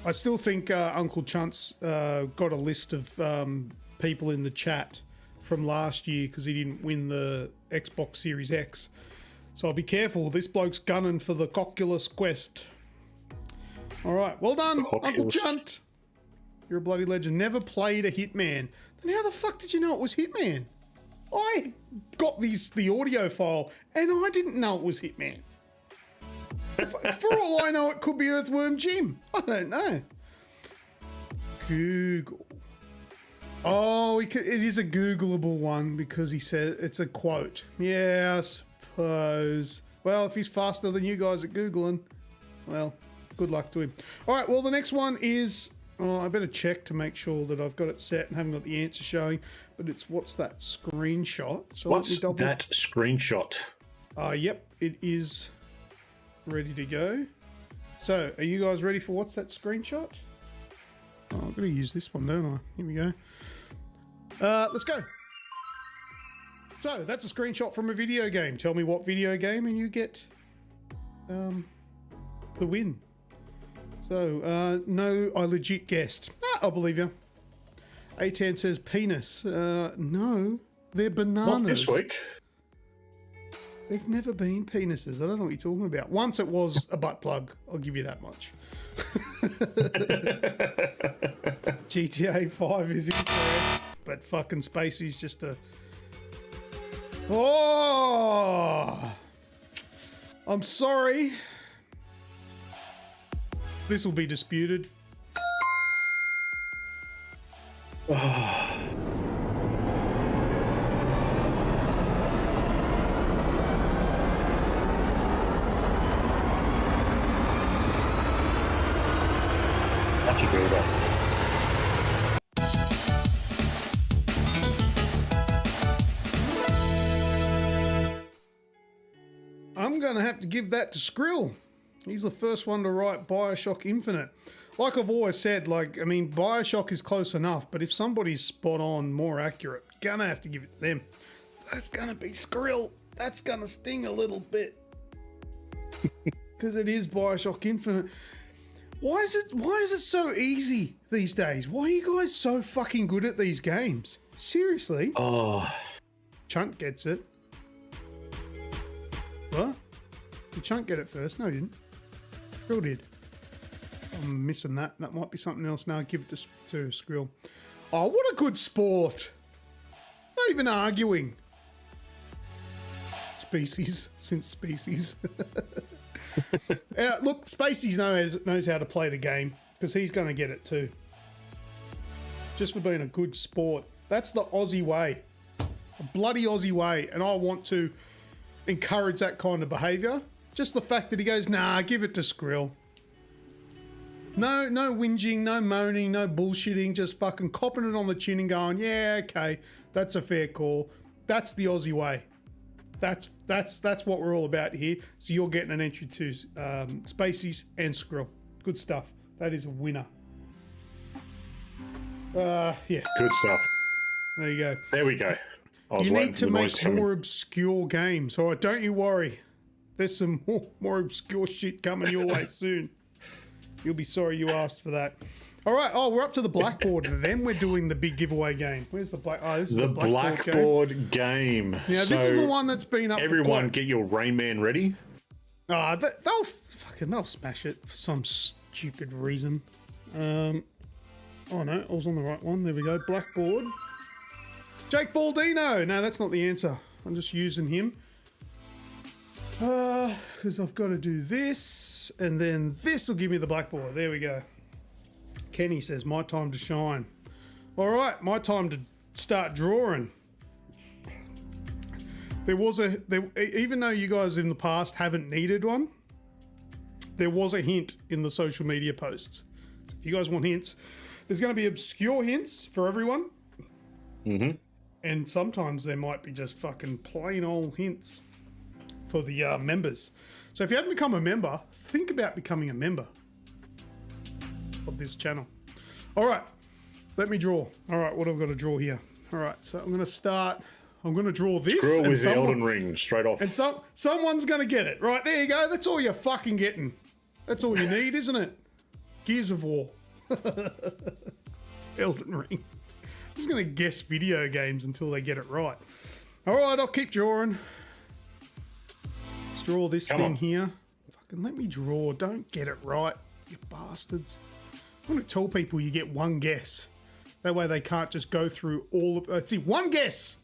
I still think Uncle Chunt's got a list of people in the chat from last year because he didn't win the Xbox Series X. So I'll be careful. This bloke's gunning for the Oculus Quest. All right, well done, Uncle Chunt. You're a bloody legend. Never played a Hitman. Then how the fuck did you know it was Hitman? I got the audio file and I didn't know it was Hitman. For all I know, it could be Earthworm Jim. I don't know. Google. Oh, it is a Googleable one because he said it's a quote. Yeah, I suppose. Well, if he's faster than you guys at Googling, well, good luck to him. All right, well, the next one is... Oh, I better check to make sure that I've got it set and haven't got the answer showing. But it's what's that screenshot? So what's that screenshot? Yep, it is ready to go. So, are you guys ready for what's that screenshot? Oh, I'm going to use this one, don't I? Here we go. Let's go. So, that's a screenshot from a video game. Tell me what video game and you get the win. So, no, I legit guessed. I'll believe you. A10 says penis. No, they're bananas. Not this week. They've never been penises. I don't know what you're talking about. Once it was a butt plug. I'll give you that much. GTA 5 is incorrect, but fucking Spacey's just a... Oh! I'm sorry. This will be disputed. That's a good one. I'm going to have to give that to Skrill. He's the first one to write Bioshock Infinite. Like I've always said, like, I mean, Bioshock is close enough, but if somebody's spot on, more accurate, gonna have to give it to them. That's gonna be Skrill. That's gonna sting a little bit. Because it is Bioshock Infinite. Why is it so easy these days? Why are you guys so fucking good at these games? Seriously? Oh. Chunt gets it. What? Did Chunt get it first? No, he didn't. Skrill did. I'm missing that. That might be something else now. Give it to Skrill. Oh, what a good sport. Not even arguing. Species. Since species. Look, Spacey knows how to play the game because he's going to get it too. Just for being a good sport. That's the Aussie way. A bloody Aussie way. And I want to encourage that kind of behaviour. Just the fact that he goes, nah, give it to Skrill. No whinging, no moaning, no bullshitting, just fucking copping it on the chin and going, yeah, okay, that's a fair call. That's the Aussie way. That's what we're all about here. So you're getting an entry to Spaceys and Skrill. Good stuff. That is a winner. Yeah. Good stuff. There you go. There we go. I was You waiting need for to the noise make coming. more obscure games. All right, don't you worry. There's some more obscure shit coming your way soon. You'll be sorry you asked for that. All right. Oh, we're up to the blackboard, and then we're doing the big giveaway game. Where's the black? Oh, this is The the blackboard game. Now, this is the one that's been up. Everyone, for get your Rayman ready. they'll smash it for some stupid reason. Oh no, I was on the right one. There we go. Blackboard. Jake Baldino. No, that's not the answer. I'm just using him. Because I've got to do this, and then this will give me the blackboard. There we go. Kenny says, my time to shine. All right, my time to start drawing. Even though you guys in the past haven't needed one, there was a hint in the social media posts. So if you guys want hints, there's going to be obscure hints for everyone. Mm-hmm. And sometimes there might be just fucking plain old hints for the members. So if you haven't become a member, think about becoming a member of this channel. All right, let me draw. All right, what have I got to draw here? All right, so I'm going to start. I'm going to draw this. Screw with the Elden Ring straight off. And someone's going to get it. Right, there you go. That's all you're fucking getting. That's all you need, isn't it? Gears of War. Elden Ring. I'm just going to guess video games until they get it right. All right, I'll keep drawing. Let's draw this thing here. Fucking let me draw. Don't get it right, you bastards. I'm going to tell people you get one guess. That way they can't just go through all of... Let's see, one guess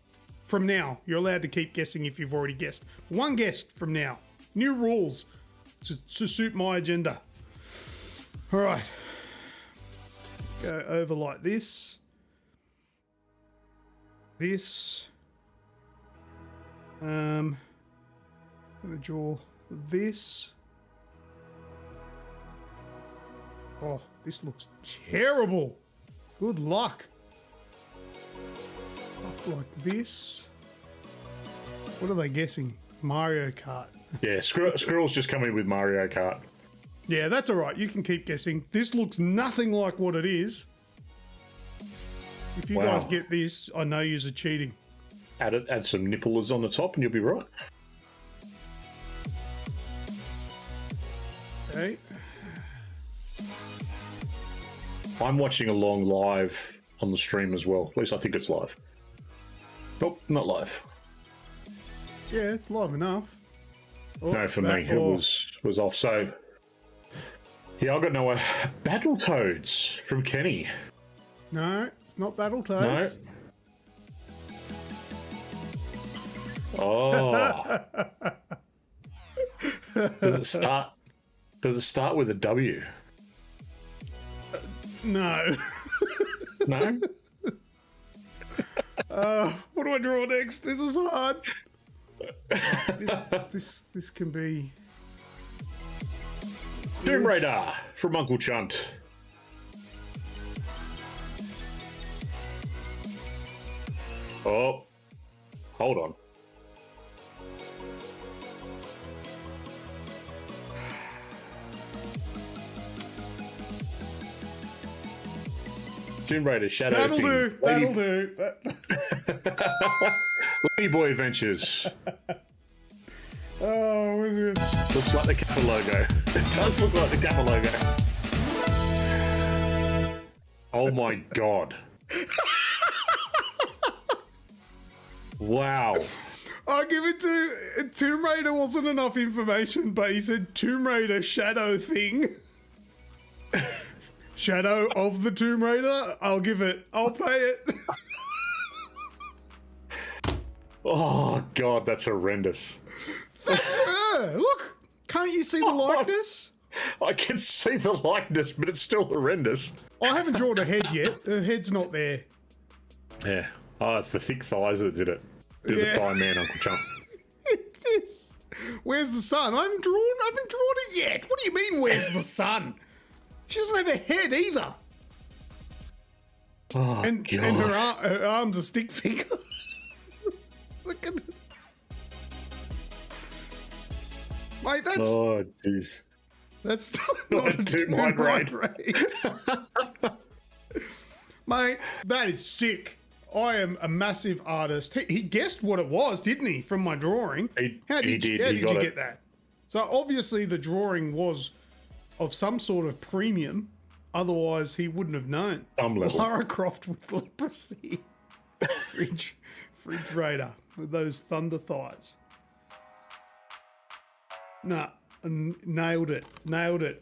from now. You're allowed to keep guessing if you've already guessed. One guess from now. New rules to suit my agenda. All right. Go over like this. This. I'm going to draw this. Oh, this looks terrible. Good luck. Up like this. What are they guessing? Mario Kart. Yeah, Squirrel's just come in with Mario Kart. Yeah, that's all right. You can keep guessing. This looks nothing like what it is. If you guys get this, I know you're cheating. Add some nipplers on the top and you'll be right. Okay. I'm watching along live on the stream as well. At least I think it's live. Nope, not live. Yeah, it's live enough. Oh, No, for me, it was off. So, yeah, I got no Battletoads from Kenny. No, it's not Battletoads. No. Oh. Does it start with a W? No. No? What do I draw next? This is hard. This can be Tomb Raider from Uncle Chunt. Oh, hold on. Tomb Raider Shadow that'll Thing. do. That'll do. Lady Boy Adventures. Oh, Looks like the Kappa logo. It does look like the Kappa logo. Oh my god. Wow. I'll give it to Tomb Raider. Wasn't enough information, but he said Tomb Raider Shadow Thing. Shadow of the Tomb Raider. I'll give it. I'll pay it. Oh god, that's horrendous. That's her. Look, can't you see the likeness? I can see the likeness, but it's still horrendous. I haven't drawn a head yet. Her head's not there. Yeah. Oh, it's the thick thighs that did it. Did the thigh man, Uncle Chump. This. Where's the sun? I haven't drawn it yet. What do you mean, where's the sun? She doesn't have a head either. Oh, and her arm's a stick figure. Look at it. Mate, that's... Oh, jeez. That's not a two-mind raid. Mate, that is sick. I am a massive artist. He guessed what it was, didn't he, from my drawing? How did you get that? So obviously the drawing was of some sort of premium. Otherwise, he wouldn't have known. Lara Croft with leprosy. Fridge Raider with those thunder thighs. Nah, nailed it.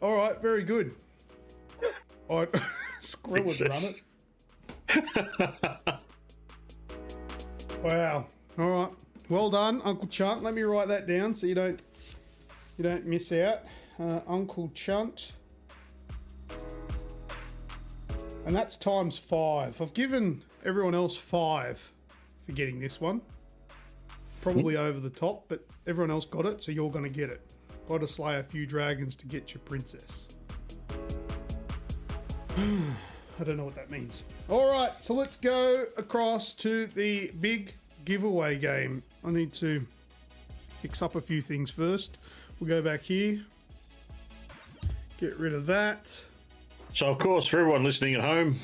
All right, very good. All right, Skrill had run it. Wow. All right. Well done, Uncle Chunt. Let me write that down so you don't miss out. Uncle Chunt. And that's times 5. I've given everyone else 5 for getting this one. Probably over the top, but everyone else got it, so you're going to get it. Got to slay a few dragons to get your princess. I don't know what that means. All right, so let's go across to the big giveaway game. I need to fix up a few things first. We'll go back here. Get rid of that. So, of course, for everyone listening at home,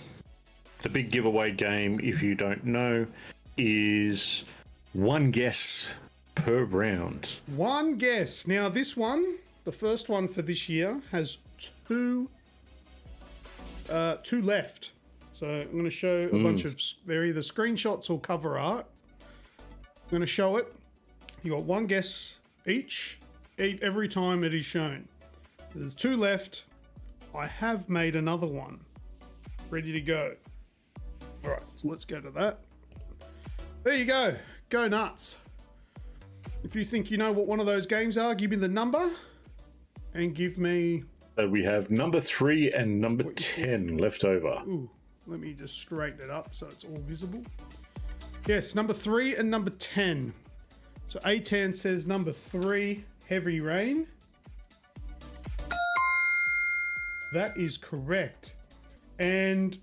the big giveaway game, if you don't know, is one guess per round. One guess. Now, this one, the first one for this year, has two left. So I'm going to show a bunch of, they're either screenshots or cover art. I'm going to show it. You got one guess each every time it is shown. There's 2 left. I have made another one ready to go. All right, so let's go to that. There you go. Go nuts. If you think you know what one of those games are, give me the number and give me... we have number 3 and number 10 left over. Ooh, let me just straighten it up so it's all visible. Yes, number 3 and number 10. So A10 says number 3, Heavy Rain. That is correct. And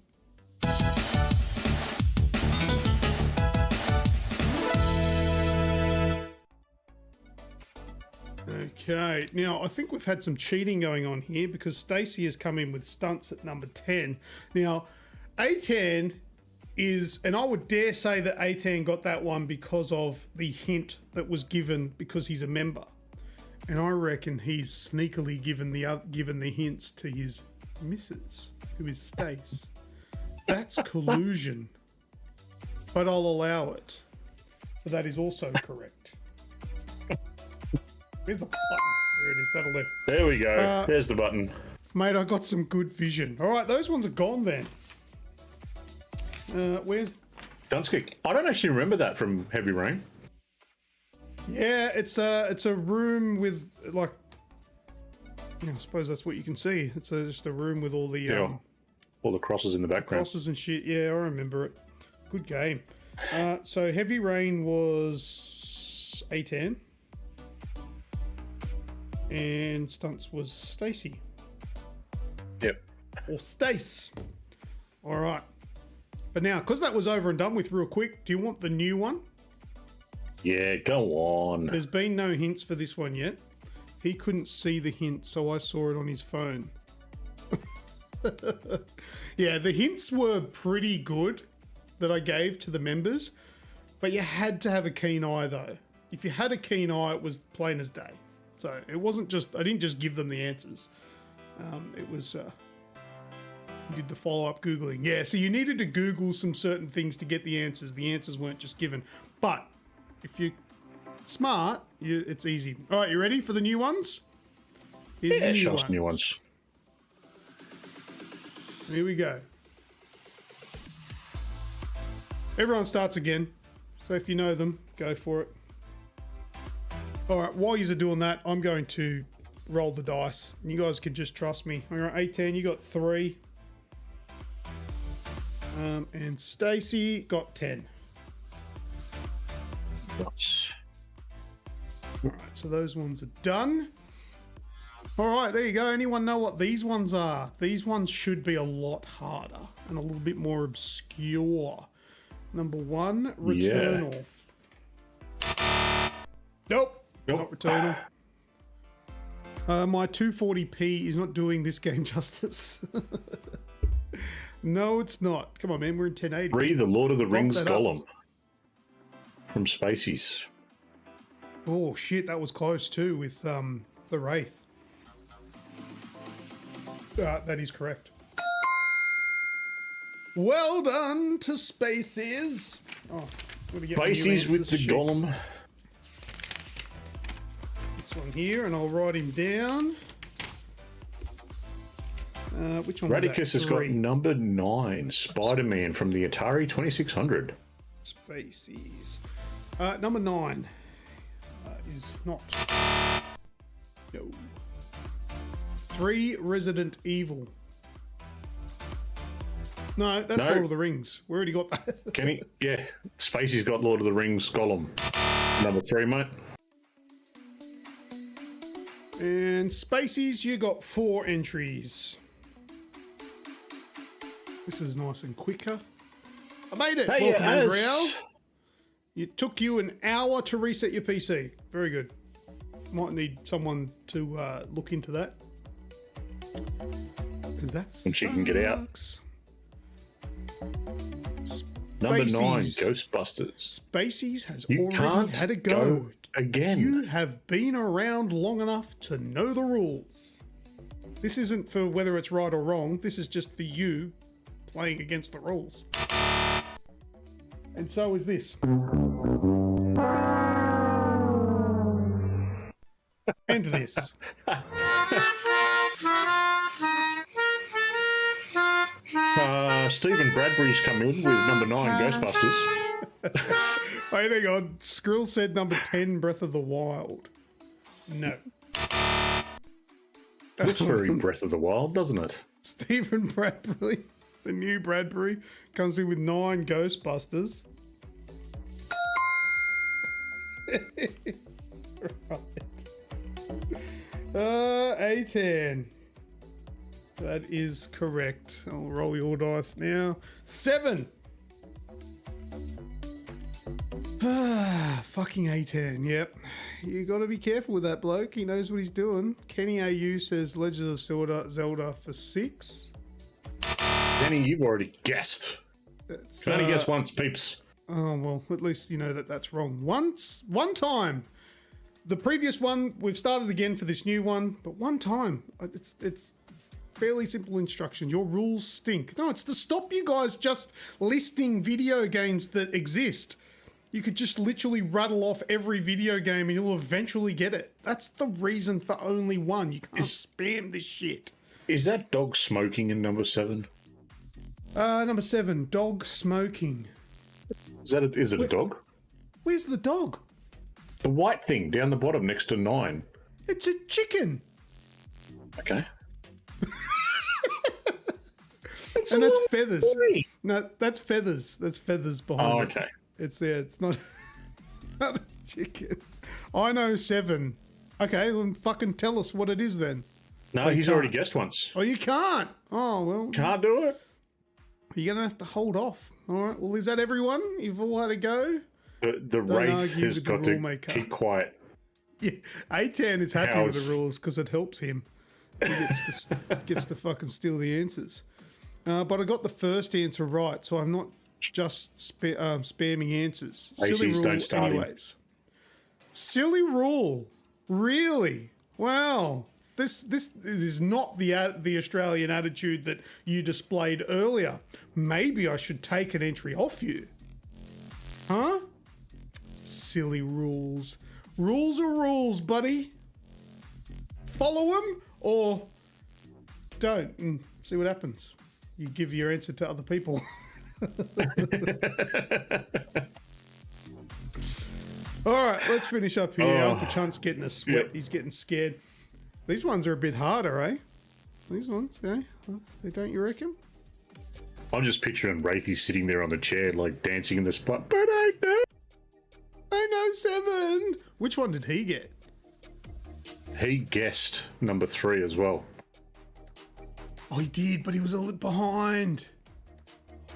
okay, now I think we've had some cheating going on here because Stacey has come in with stunts at number 10. Now, A10 is, and I would dare say that A10 got that one because of the hint that was given because he's a member. And I reckon he's sneakily given the hints to his missus, who is Stace. That's collusion. But I'll allow it. But that is also correct. Where's the button? There it is. That'll do. There we go. There's the button. Mate, I got some good vision. All right, those ones are gone then. Where's... Dunskick. I don't actually remember that from Heavy Rain. Yeah, it's a room with, like, yeah, I suppose that's what you can see. It's just a room with all the all the crosses in the background. Crosses and shit. Yeah, I remember it. Good game. So Heavy Rain was A10, and stunts was Stacey. Yep. Or Stace. All right. But now, because that was over and done with real quick, do you want the new one? Yeah, go on. There's been no hints for this one yet. He couldn't see the hint, so I saw it on his phone. Yeah, the hints were pretty good that I gave to the members, but you had to have a keen eye though. If you had a keen eye, it was plain as day. So it wasn't just, I didn't just give them the answers. It was, did the follow-up Googling. Yeah, so you needed to Google some certain things to get the answers. The answers weren't just given. But if you're smart, it's easy. All right, you ready for the new ones? Here's the new ones. Here we go. Everyone starts again. So if you know them, go for it. All right, while you're doing that, I'm going to roll the dice. And you guys can just trust me. All right, A10, you got 3. And Stacey got 10. Nice. All right, so those ones are done. All right, there you go. Anyone know what these ones are? These ones should be a lot harder and a little bit more obscure. Number 1, Returnal. Yeah. Nope, not Returnal. My 240p is not doing this game justice. No, it's not. Come on, man. We're in 1080. Read the Lord of the Rings that up. Gollum from Spacies. Oh, shit. That was close, too, with the Wraith. That is correct. Well done to Spacies. Oh, what do we get? Spacies with the Gollum. This one here, and I'll write him down. Which one? Radicus has got number 9, Spider-Man from the Atari 2600. Spacies. Number 9 is not. No. 3 Resident Evil. No, that's No. Lord of the Rings. We already got that. Can he? Yeah. Spacey's got Lord of the Rings Gollum. Number 3, mate. And Spacies, you got 4 entries. This is nice and quicker. I made it. Hey, Welcome, yes. Israel. It took you an hour to reset your PC. Very good. Might need someone to look into that. Because that's When she can get out. Number 9, Ghostbusters. Spacies has You already can't had a go. again. You have been around long enough to know the rules. This isn't for whether it's right or wrong. This is just for you playing against the rules. And so is this. And this. Stephen Bradbury's come in with number 9, Ghostbusters. Wait, hang on. Skrill said number 10, Breath of the Wild. No. Looks very Breath of the Wild, doesn't it? Stephen Bradbury, the new Bradbury, comes in with 9 Ghostbusters. Right. A10. That is correct. I'll roll your dice now. 7. Fucking A10, yep. You got to be careful with that bloke. He knows what he's doing. Kenny AU says Legend of Zelda for 6. Danny, you've already guessed. Can only guess once, peeps. Oh, well, at least you know that that's wrong. One time. The previous one, we've started again for this new one, but one time. It's fairly simple instructions. Your rules stink. No, it's to stop you guys just listing video games that exist. You could just literally rattle off every video game and you'll eventually get it. That's the reason for only one. You can't spam this shit. Is that dog smoking in number 7? Number 7, dog smoking. Is it a dog? Where's the dog? The white thing down the bottom next to 9. It's a chicken. Okay. And that's feathers. No, that's feathers. That's feathers behind Oh, it. okay. It's there. It's not, not a chicken. I know 7. Okay, then fucking tell us what it is then. No, he's already guessed once. Oh, you can't. Oh, well. Can't do it. You're going to have to hold off. All right. Well, is that everyone? You've all had a go? The Wraith argue has with the got to rulemaker. keep quiet. Yeah. A10 is happy with House. the rules because it helps him. He gets to fucking steal the answers. But I got the first answer right, so I'm not just spamming answers. Silly Macy's, rule don't start him. anyways. Silly rule. Really? Wow. This is not the Australian attitude that you displayed earlier. Maybe I should take an entry off you. Huh? Silly rules. Rules are rules, buddy. Follow them or don't and see what happens. You give your answer to other people. All right, let's finish up here. Uncle Chunt's getting a sweat. Yep. He's getting scared. These ones are a bit harder, eh? These ones, eh? Don't you reckon? I'm just picturing Wraithy sitting there on the chair, like dancing in the spot. But I know 7. Which one did he get? he guessed number 3 as well. Oh, he did, but he was a little behind.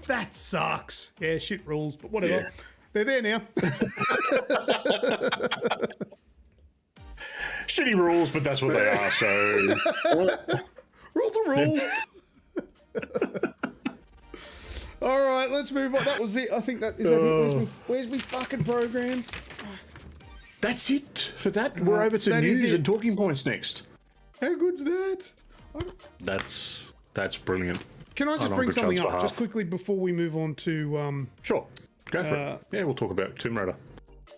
That sucks. Yeah, shit rules, but whatever. Yeah. They're there now. Shitty rules, but that's what they are. So Rules are rules. let's move on. That was it. I think that is that it. Where's me fucking program? That's it for that. We're over to news and talking points next. How good's that? That's brilliant. Can I just bring something up just quickly before we move on to? Sure, go for it. Yeah, we'll talk about Tomb Raider.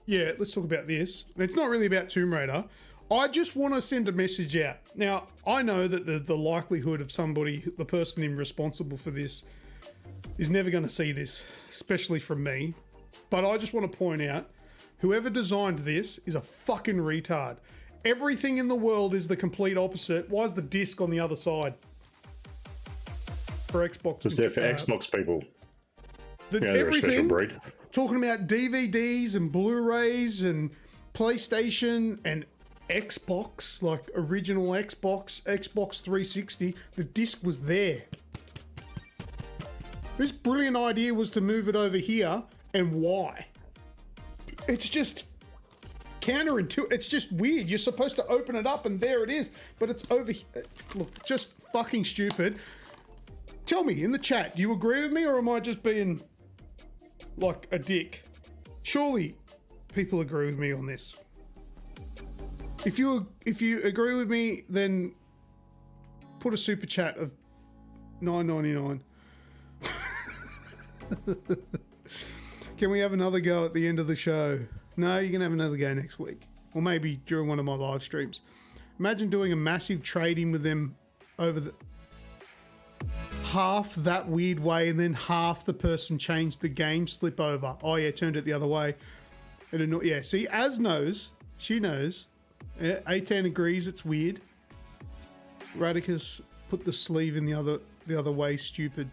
Yeah, let's talk about this. It's not really about Tomb Raider. I just want to send a message out. Now, I know that the likelihood of somebody, the person responsible for this, is never going to see this, especially from me. But I just want to point out, whoever designed this is a fucking retard. Everything in the world is the complete opposite. Why is the disc on the other side? For Xbox. It's there for Xbox people. They're a special breed. Talking about DVDs and Blu-rays and PlayStation and Xbox, like original Xbox 360, the disc was there. Whose brilliant idea was to move it over here, and why? It's just counterintuitive. It's just weird. You're supposed to open it up and there it is, but it's over here. Look, just fucking stupid. Tell me in the chat, do you agree with me or am I just being like a dick? Surely people agree with me on this. If you agree with me, then put a super chat of $9.99. Can we have another go at the end of the show? No, you can have another go next week. Or maybe during one of my live streams. Imagine doing a massive trading with them over the half that weird way and then half the person changed the game slip over. Oh yeah, turned it the other way. Yeah, see, Az knows. She knows. Yeah, A10 agrees it's weird. Radicus put the sleeve in the other way, stupid.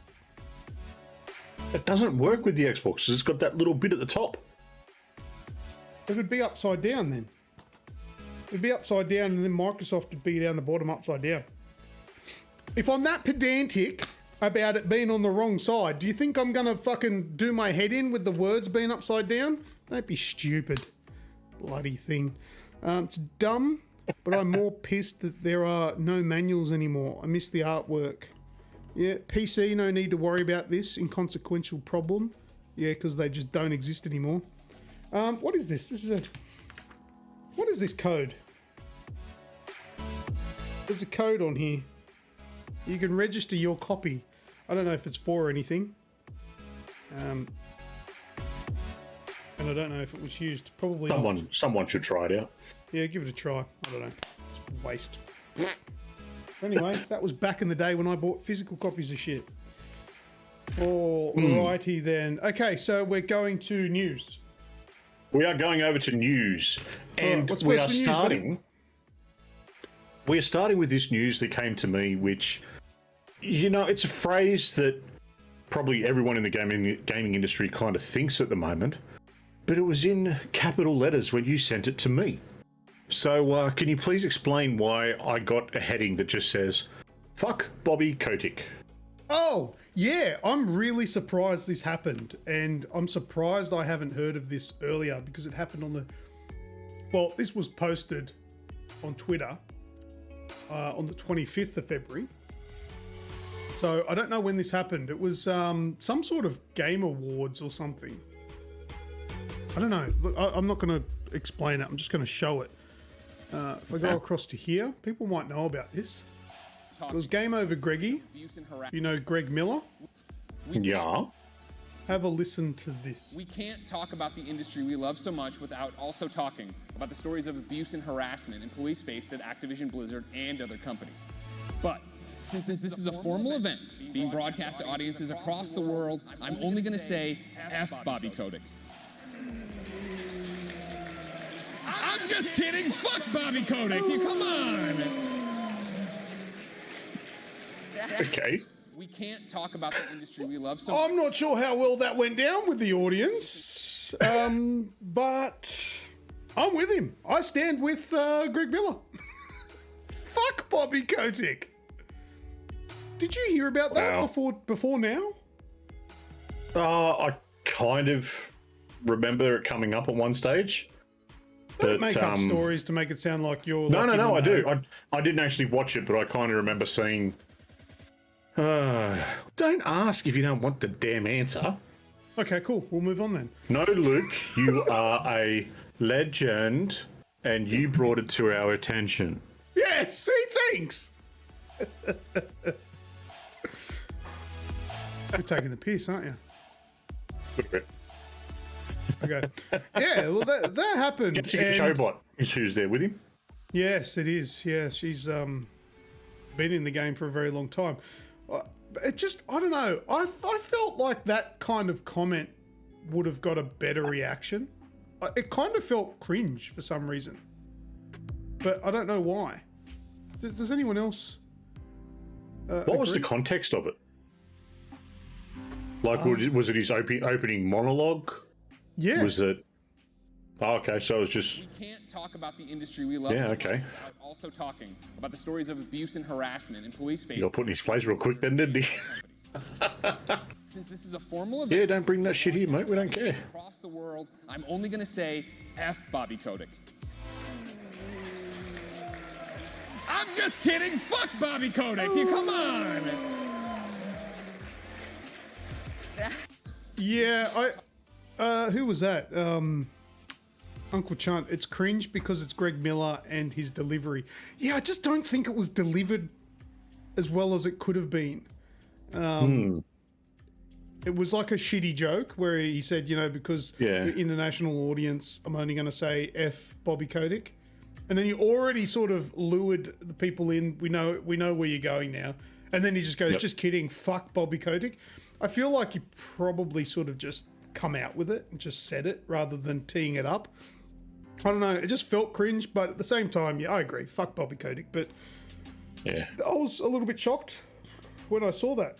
It doesn't work with the Xbox. It's got that little bit at the top. It would be upside down then. It'd be upside down and then Microsoft would be down the bottom upside down. If I'm that pedantic about it being on the wrong side, do you think I'm going to fucking do my head in with the words being upside down? Don't be stupid. Bloody thing. It's dumb, but I'm more pissed that there are no manuals anymore. I miss the artwork. Yeah, PC, no need to worry about this inconsequential problem. Yeah, because they just don't exist anymore. What is this? What is this code? There's a code on here. You can register your copy. I don't know if it's for anything. And I don't know if it was used. Probably not. Someone should try it out. Yeah, give it a try. I don't know. It's a waste. Anyway, that was back in the day when I bought physical copies of shit. Alrighty then. Okay, so we're going to news. We are going over to news. And what's we first are for news, starting. We are starting with this news that came to me, which, you know, it's a phrase that probably everyone in the gaming industry kind of thinks at the moment, but it was in capital letters when you sent it to me. So can you please explain why I got a heading that just says, "Fuck Bobby Kotick"? Oh, yeah, I'm really surprised this happened, and I'm surprised I haven't heard of this earlier because it happened on the... Well, this was posted on Twitter on the 25th of February. So I don't know when this happened. It was some sort of game awards or something. I don't know. Look, I'm not going to explain it. I'm just going to show it. If I go across to here, people might know about this. It was Game Over Greggy. You know Greg Miller? Yeah. Have a listen to this. We can't talk about the industry we love so much without also talking about the stories of abuse and harassment employees faced at Activision Blizzard and other companies. But since this is a formal event being broadcast to audiences across the world, I'm only going to say F Bobby Kotick. I'm just kidding. Fuck Bobby Kotick. Come on. Okay. We can't talk about the industry we love so much. I'm not sure how well that went down with the audience, but I'm with him. I stand with Greg Miller. Fuck Bobby Kotick. Did you hear about that before now? I kind of remember it coming up at one stage. Don't make up stories to make it sound like you're... No, I do. I didn't actually watch it, but I kind of remember seeing... don't ask if you don't want the damn answer. Okay, cool. We'll move on then. No, Luke, you are a legend, and you brought it to our attention. Yes, see, thanks. You're taking the piss, aren't you? Okay. Yeah, well, that happened. It's a showbot. Is who's there with him? Yes, it is. Yeah, she's been in the game for a very long time. It just, I don't know. I felt like that kind of comment would have got a better reaction. It kind of felt cringe for some reason, but I don't know why. Does anyone else? What was the context of it? Like, was it his opening monologue? Yeah. Was it? Oh, okay, so it was just. We can't talk about the industry we love. Yeah, okay. Without also talking about the stories of abuse and harassment in police space. You got put in his place real quick, then, didn't he? Since this is a formal event, Yeah, don't bring that shit here, mate. We don't care. across the world, I'm only going to say F Bobby Kotick. I'm just kidding. Fuck Bobby Kotick. You come on. Yeah, who was that? Uncle Chunt. It's cringe because it's Greg Miller and his delivery. Yeah, I just don't think it was delivered as well as it could have been. It was like a shitty joke where he said, because Yeah. you're international audience, I'm only going to say F Bobby Kotick. And then you already sort of lured the people in. We know where you're going now. And then he just goes, just kidding, fuck Bobby Kotick. I feel like he probably sort of just come out with it and just said it rather than teeing it up. I don't know. It just felt cringe, but at the same time, yeah, I agree. Fuck Bobby Kotick. But Yeah. I was a little bit shocked when I saw that.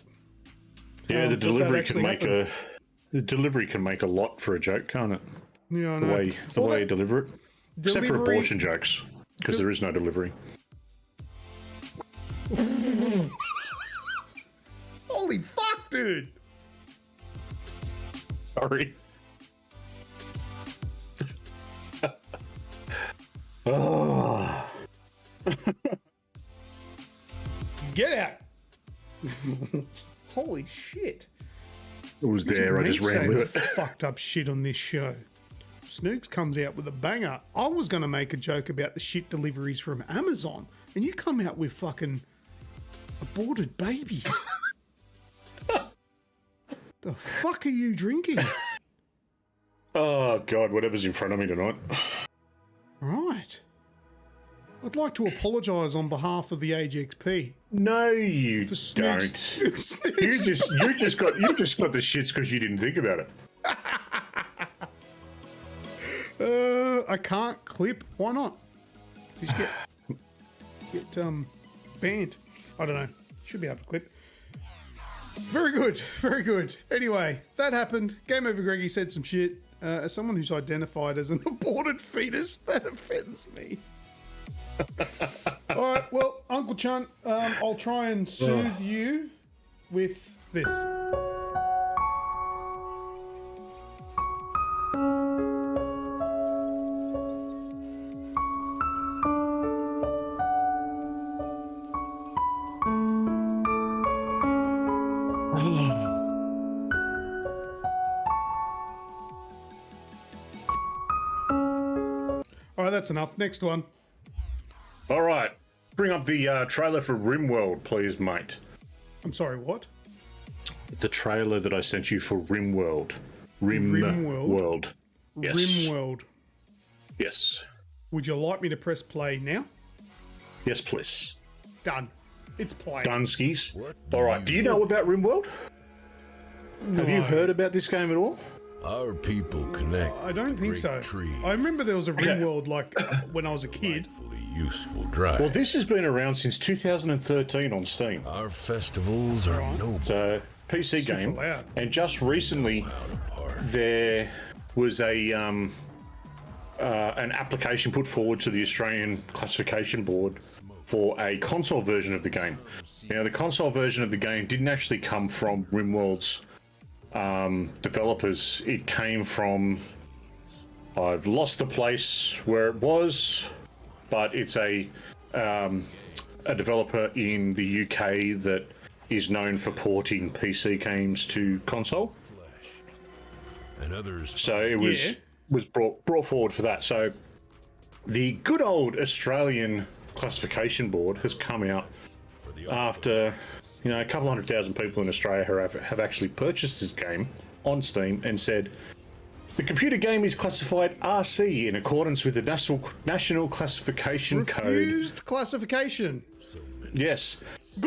Yeah, the that delivery actually can make a lot for a joke, can't it? Yeah, I The know. way Well, you deliver it, except for delivery- abortion jokes, because there is no delivery. Holy fuck, dude. Sorry. Oh. Get out. Holy shit. It was there. I just ran with it. Fucked up shit on this show. Snoogs comes out with a banger. I was going to make a joke about the shit deliveries from Amazon, and you come out with fucking aborted babies. The fuck are you drinking? Oh God, whatever's in front of me tonight. Right. I'd like to apologise on behalf of the AGExp. No, you For don't. Snoogs. You just got the shits because you didn't think about it. I can't clip. Why not? Just get banned. I don't know. Should be able to clip. Very good. Very good. Anyway, that happened. Game Over Greggy said some shit. As someone who's identified as an aborted fetus, that offends me. All right. Well, Uncle Chunt, I'll try and soothe you with this. All right, that's enough. Next one. All right, bring up the trailer for RimWorld, please, mate. I'm sorry, what? The trailer that I sent you for RimWorld. RimWorld? World. Yes. RimWorld. Yes. Would you like me to press play now? Yes, please. Done. It's playing. Dunskies. All right. Do you know about RimWorld? Have you heard about this game at all? Our people connect. I don't think so. Tree. I remember there was a RimWorld like when I was a kid. Fully useful drive. Well, this has been around since 2013 on Steam. Our festivals are noble. So, PC game. loud. And just recently, there was an application put forward to the Australian Classification Board for a console version of the game. Now, the console version of the game didn't actually come from RimWorld's developers. It came from, I've lost the place where it was, but it's a developer in the UK that is known for porting PC games to console. And others. So it was brought forward for that. So the good old Australian classification board has come out after a couple 100,000 people in Australia have actually purchased this game on Steam and said the computer game is classified RC in accordance with the National Classification Code. Refused classification. Yes.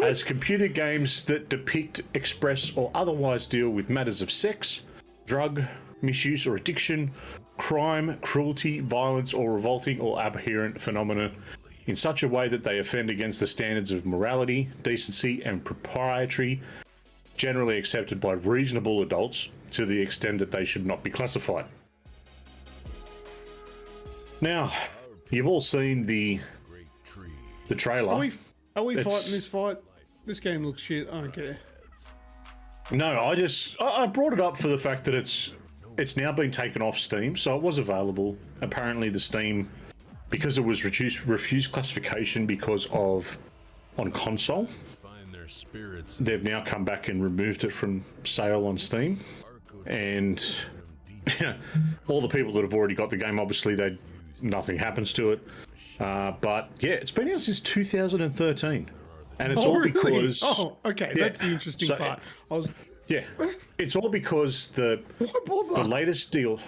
As computer games that depict, express, or otherwise deal with matters of sex, drug, misuse or addiction, crime, cruelty, violence, or revolting or aberrant phenomena in such a way that they offend against the standards of morality, decency, and propriety generally accepted by reasonable adults to the extent that they should not be classified. Now, you've all seen the trailer. Are we fighting this fight? This game looks shit. I don't care. No, I brought it up for the fact that it's now been taken off Steam, so it was available. Apparently, the Steam, because it was refused classification because of on console, they've now come back and removed it from sale on Steam, and all the people that have already got the game, obviously, nothing happens to it. But yeah, it's been out since 2013, and it's all really? because. Oh, okay, that's the interesting part. It's all because the latest DLC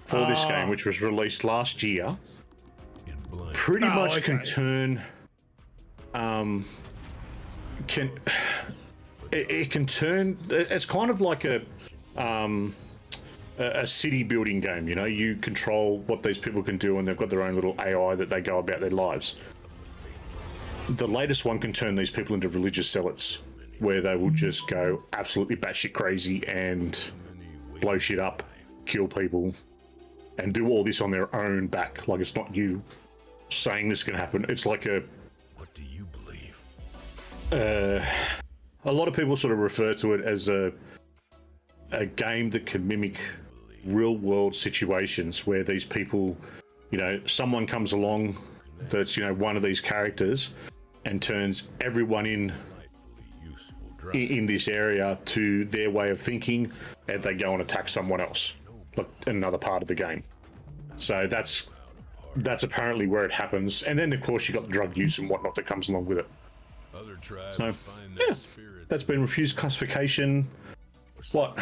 for this game, which was released last year, pretty much can turn. It can turn. It's kind of like a city building game. You control what these people can do, and they've got their own little AI that they go about their lives. The latest one can turn these people into religious zealots, where they will just go absolutely batshit crazy and blow shit up, kill people, and do all this on their own back. Like, it's not you saying this is going to happen. It's like What do you believe? a lot of people sort of refer to it as a game that can mimic real world situations where these people, someone comes along that's, one of these characters and turns everyone in this area to their way of thinking, and they go and attack someone else, like another part of the game. So that's apparently where it happens. And then, of course, you got the drug use and whatnot that comes along with it. So, yeah, that's been refused classification. What,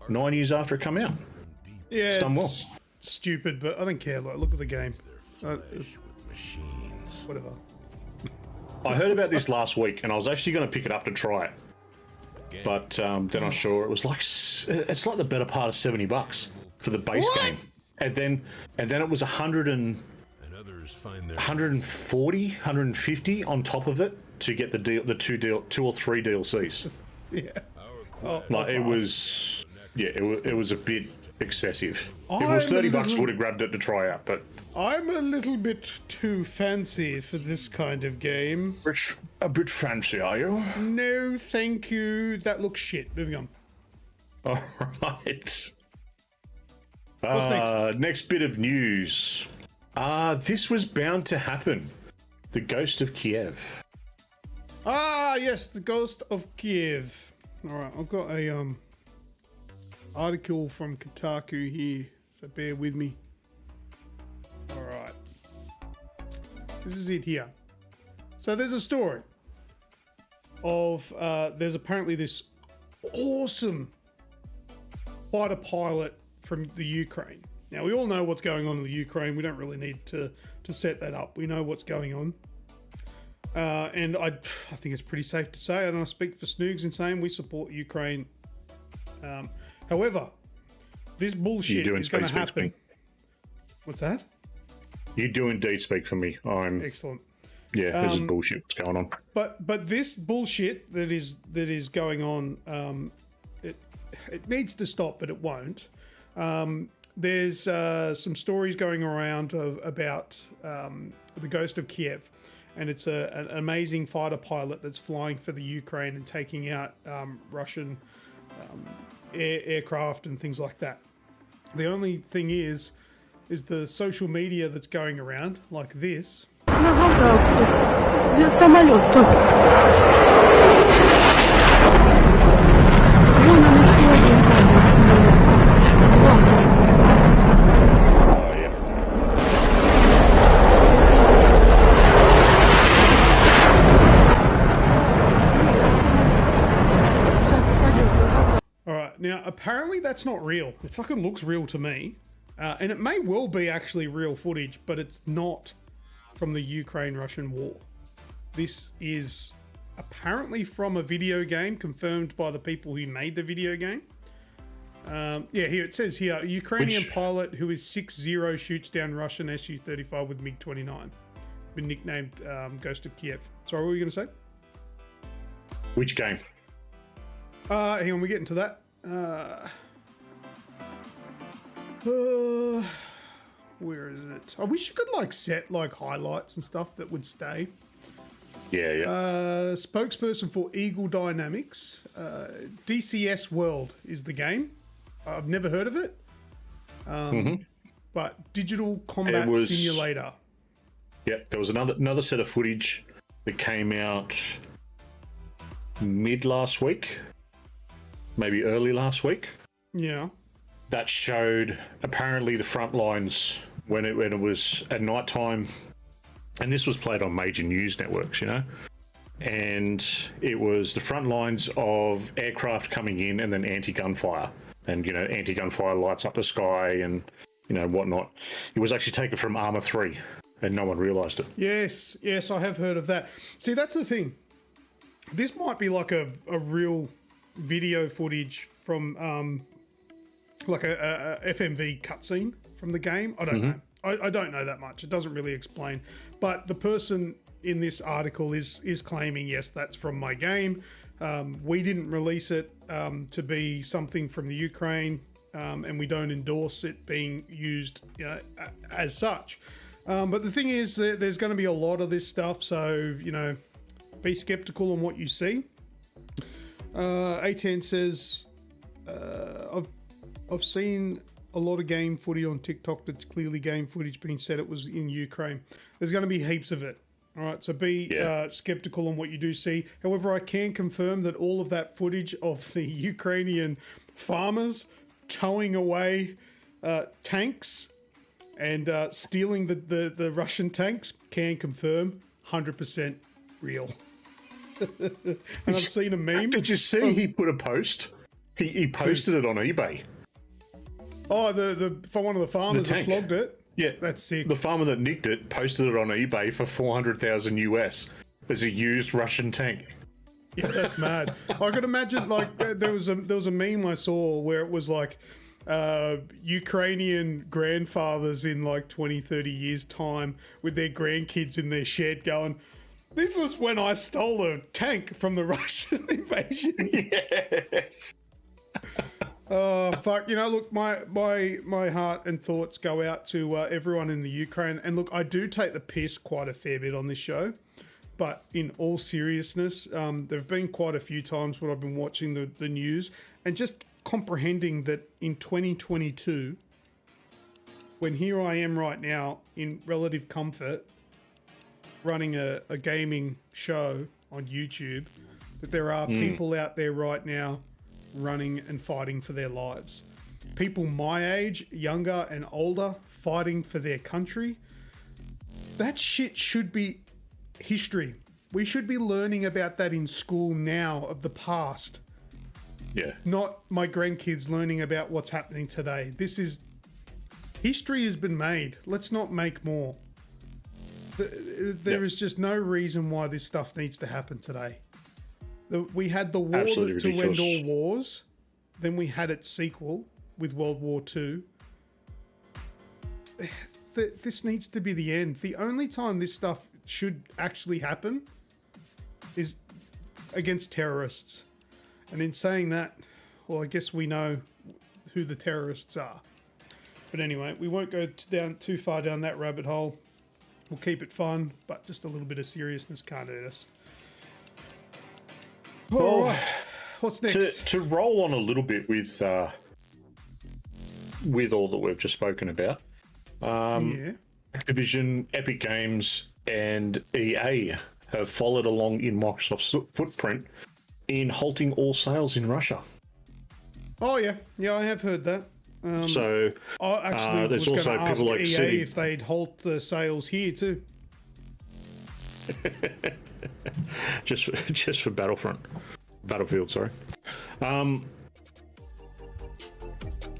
9 years after it came out? Yeah, it's done well. Stupid, but I don't care. Like, look at the game. Whatever. I heard about this last week, and I was actually going to pick it up to try it, but then I saw it was like it's like the better part of $70 for the base game, and then it was 140, 150 on top of it to get the two or three DLCs. Yeah. It was a bit excessive. If it was $30, would have grabbed it to try out, but I'm a little bit too fancy for this kind of game. A bit fancy, are you? No, thank you. That looks shit. Moving on. All right. What's next? Next bit of news. This was bound to happen. The Ghost of Kiev. Ah, yes, the Ghost of Kiev. All right, I've got a article from Kotaku here, so bear with me. All right, this is it here. So there's a story of there's apparently this awesome fighter pilot from the Ukraine. Now, we all know what's going on in the Ukraine. We don't really need to set that up. We know what's going on. And I think it's pretty safe to say, and I speak for Snoogs in saying we support Ukraine. However, this bullshit is going to happen. What's that? You do indeed speak for me. Excellent. Yeah, this is bullshit. What's going on? But this bullshit that is going on, it needs to stop, but it won't. There's some stories going around about the Ghost of Kiev, and it's an amazing fighter pilot that's flying for the Ukraine and taking out Russian aircraft and things like that. The only thing is the social media that's going around, like this. Самолет тут. Вон она сегодня. apparently that's not real. It fucking looks real to me. And it may well be actually real footage, but it's not from the Ukraine-Russian war. This is apparently from a video game, confirmed by the people who made the video game. Here it says here, Ukrainian pilot who is 6-0 shoots down Russian Su-35 with MiG-29. Been nicknamed Ghost of Kiev. Sorry, what were you going to say? Which game? Hang on, we get into that. Where is it? I wish you could like set like highlights and stuff that would stay. Yeah. Spokesperson for Eagle Dynamics. DCS World is the game. I've never heard of it. But Digital Combat Simulator. Yep, there was another set of footage that came out mid last week, maybe early last week. Yeah. That showed apparently the front lines when it was at night time, and this was played on major news networks, you know. And it was the front lines of aircraft coming in and then anti-gunfire. And, you know, anti-gunfire lights up the sky and, you know, whatnot. It was actually taken from Armour 3, and no one realised it. Yes, I have heard of that. See, that's the thing. This might be like a real video footage from like a FMV cutscene from the game. I don't know. I don't know that much. It doesn't really explain. But the person in this article is claiming, yes, that's from my game. We didn't release it to be something from the Ukraine, and we don't endorse it being used, you know, as such. But the thing is that there's going to be a lot of this stuff, so, you know, be skeptical on what you see. A10 says, I've seen a lot of game footage on TikTok that's clearly game footage being said it was in Ukraine. There's going to be heaps of it. All right, so be skeptical on what you do see. However, I can confirm that all of that footage of the Ukrainian farmers towing away tanks and stealing the Russian tanks, can confirm 100% real. And I've seen a meme. Did you see he put a post? He posted it on eBay. Oh, for one of the farmers that flogged it. Yeah, that's sick. The farmer that nicked it posted it on eBay for $400,000 US as a used Russian tank. Yeah, that's mad. I could imagine, like, there was a meme I saw where it was like Ukrainian grandfathers in like 20, 30 years time with their grandkids in their shed going, "This is when I stole a tank from the Russian invasion." Yes. Oh, fuck. You know, look, my heart and thoughts go out to everyone in the Ukraine. And look, I do take the piss quite a fair bit on this show. But in all seriousness, there have been quite a few times when I've been watching the news and just comprehending that in 2022, when here I am right now in relative comfort, running a gaming show on YouTube, that there are people out there right now running and fighting for their lives. People my age, younger and older, fighting for their country. That shit should be history. We should be learning about that in school now, of the past. Yeah. Not my grandkids learning about what's happening today. History has been made. Let's not make more. There is just no reason why this stuff needs to happen today. We had the war to end all wars. Then we had its sequel with World War II. This needs to be the end. The only time this stuff should actually happen is against terrorists. And in saying that, well, I guess we know who the terrorists are. But anyway, we won't go too far down that rabbit hole. We'll keep it fun, but just a little bit of seriousness can't hurt us. All right. What's next? To roll on a little bit with all that we've just spoken about, Activision, Epic Games, and EA have followed along in Microsoft's footprint in halting all sales in Russia. Oh yeah, I have heard that. So actually, there's also people like EA if they'd halt the sales here too. just for Battlefield, sorry.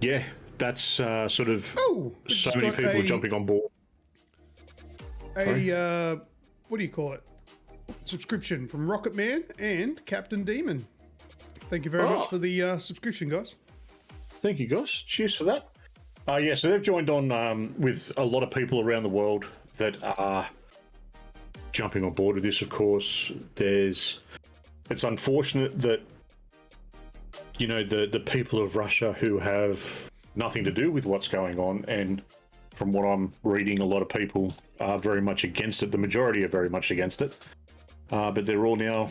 Yeah, that's sort of Oh, so many people jumping on board. What do you call it? Subscription from Rocket Man and Captain Demon. Thank you very much for the subscription, guys. Thank you, guys. Cheers for that. Yeah, so they've joined on with a lot of people around the world that are jumping on board with this, of course. It's unfortunate that, you know, the people of Russia who have nothing to do with what's going on, and from what I'm reading, a lot of people are very much against it. The majority are very much against it. But they're all now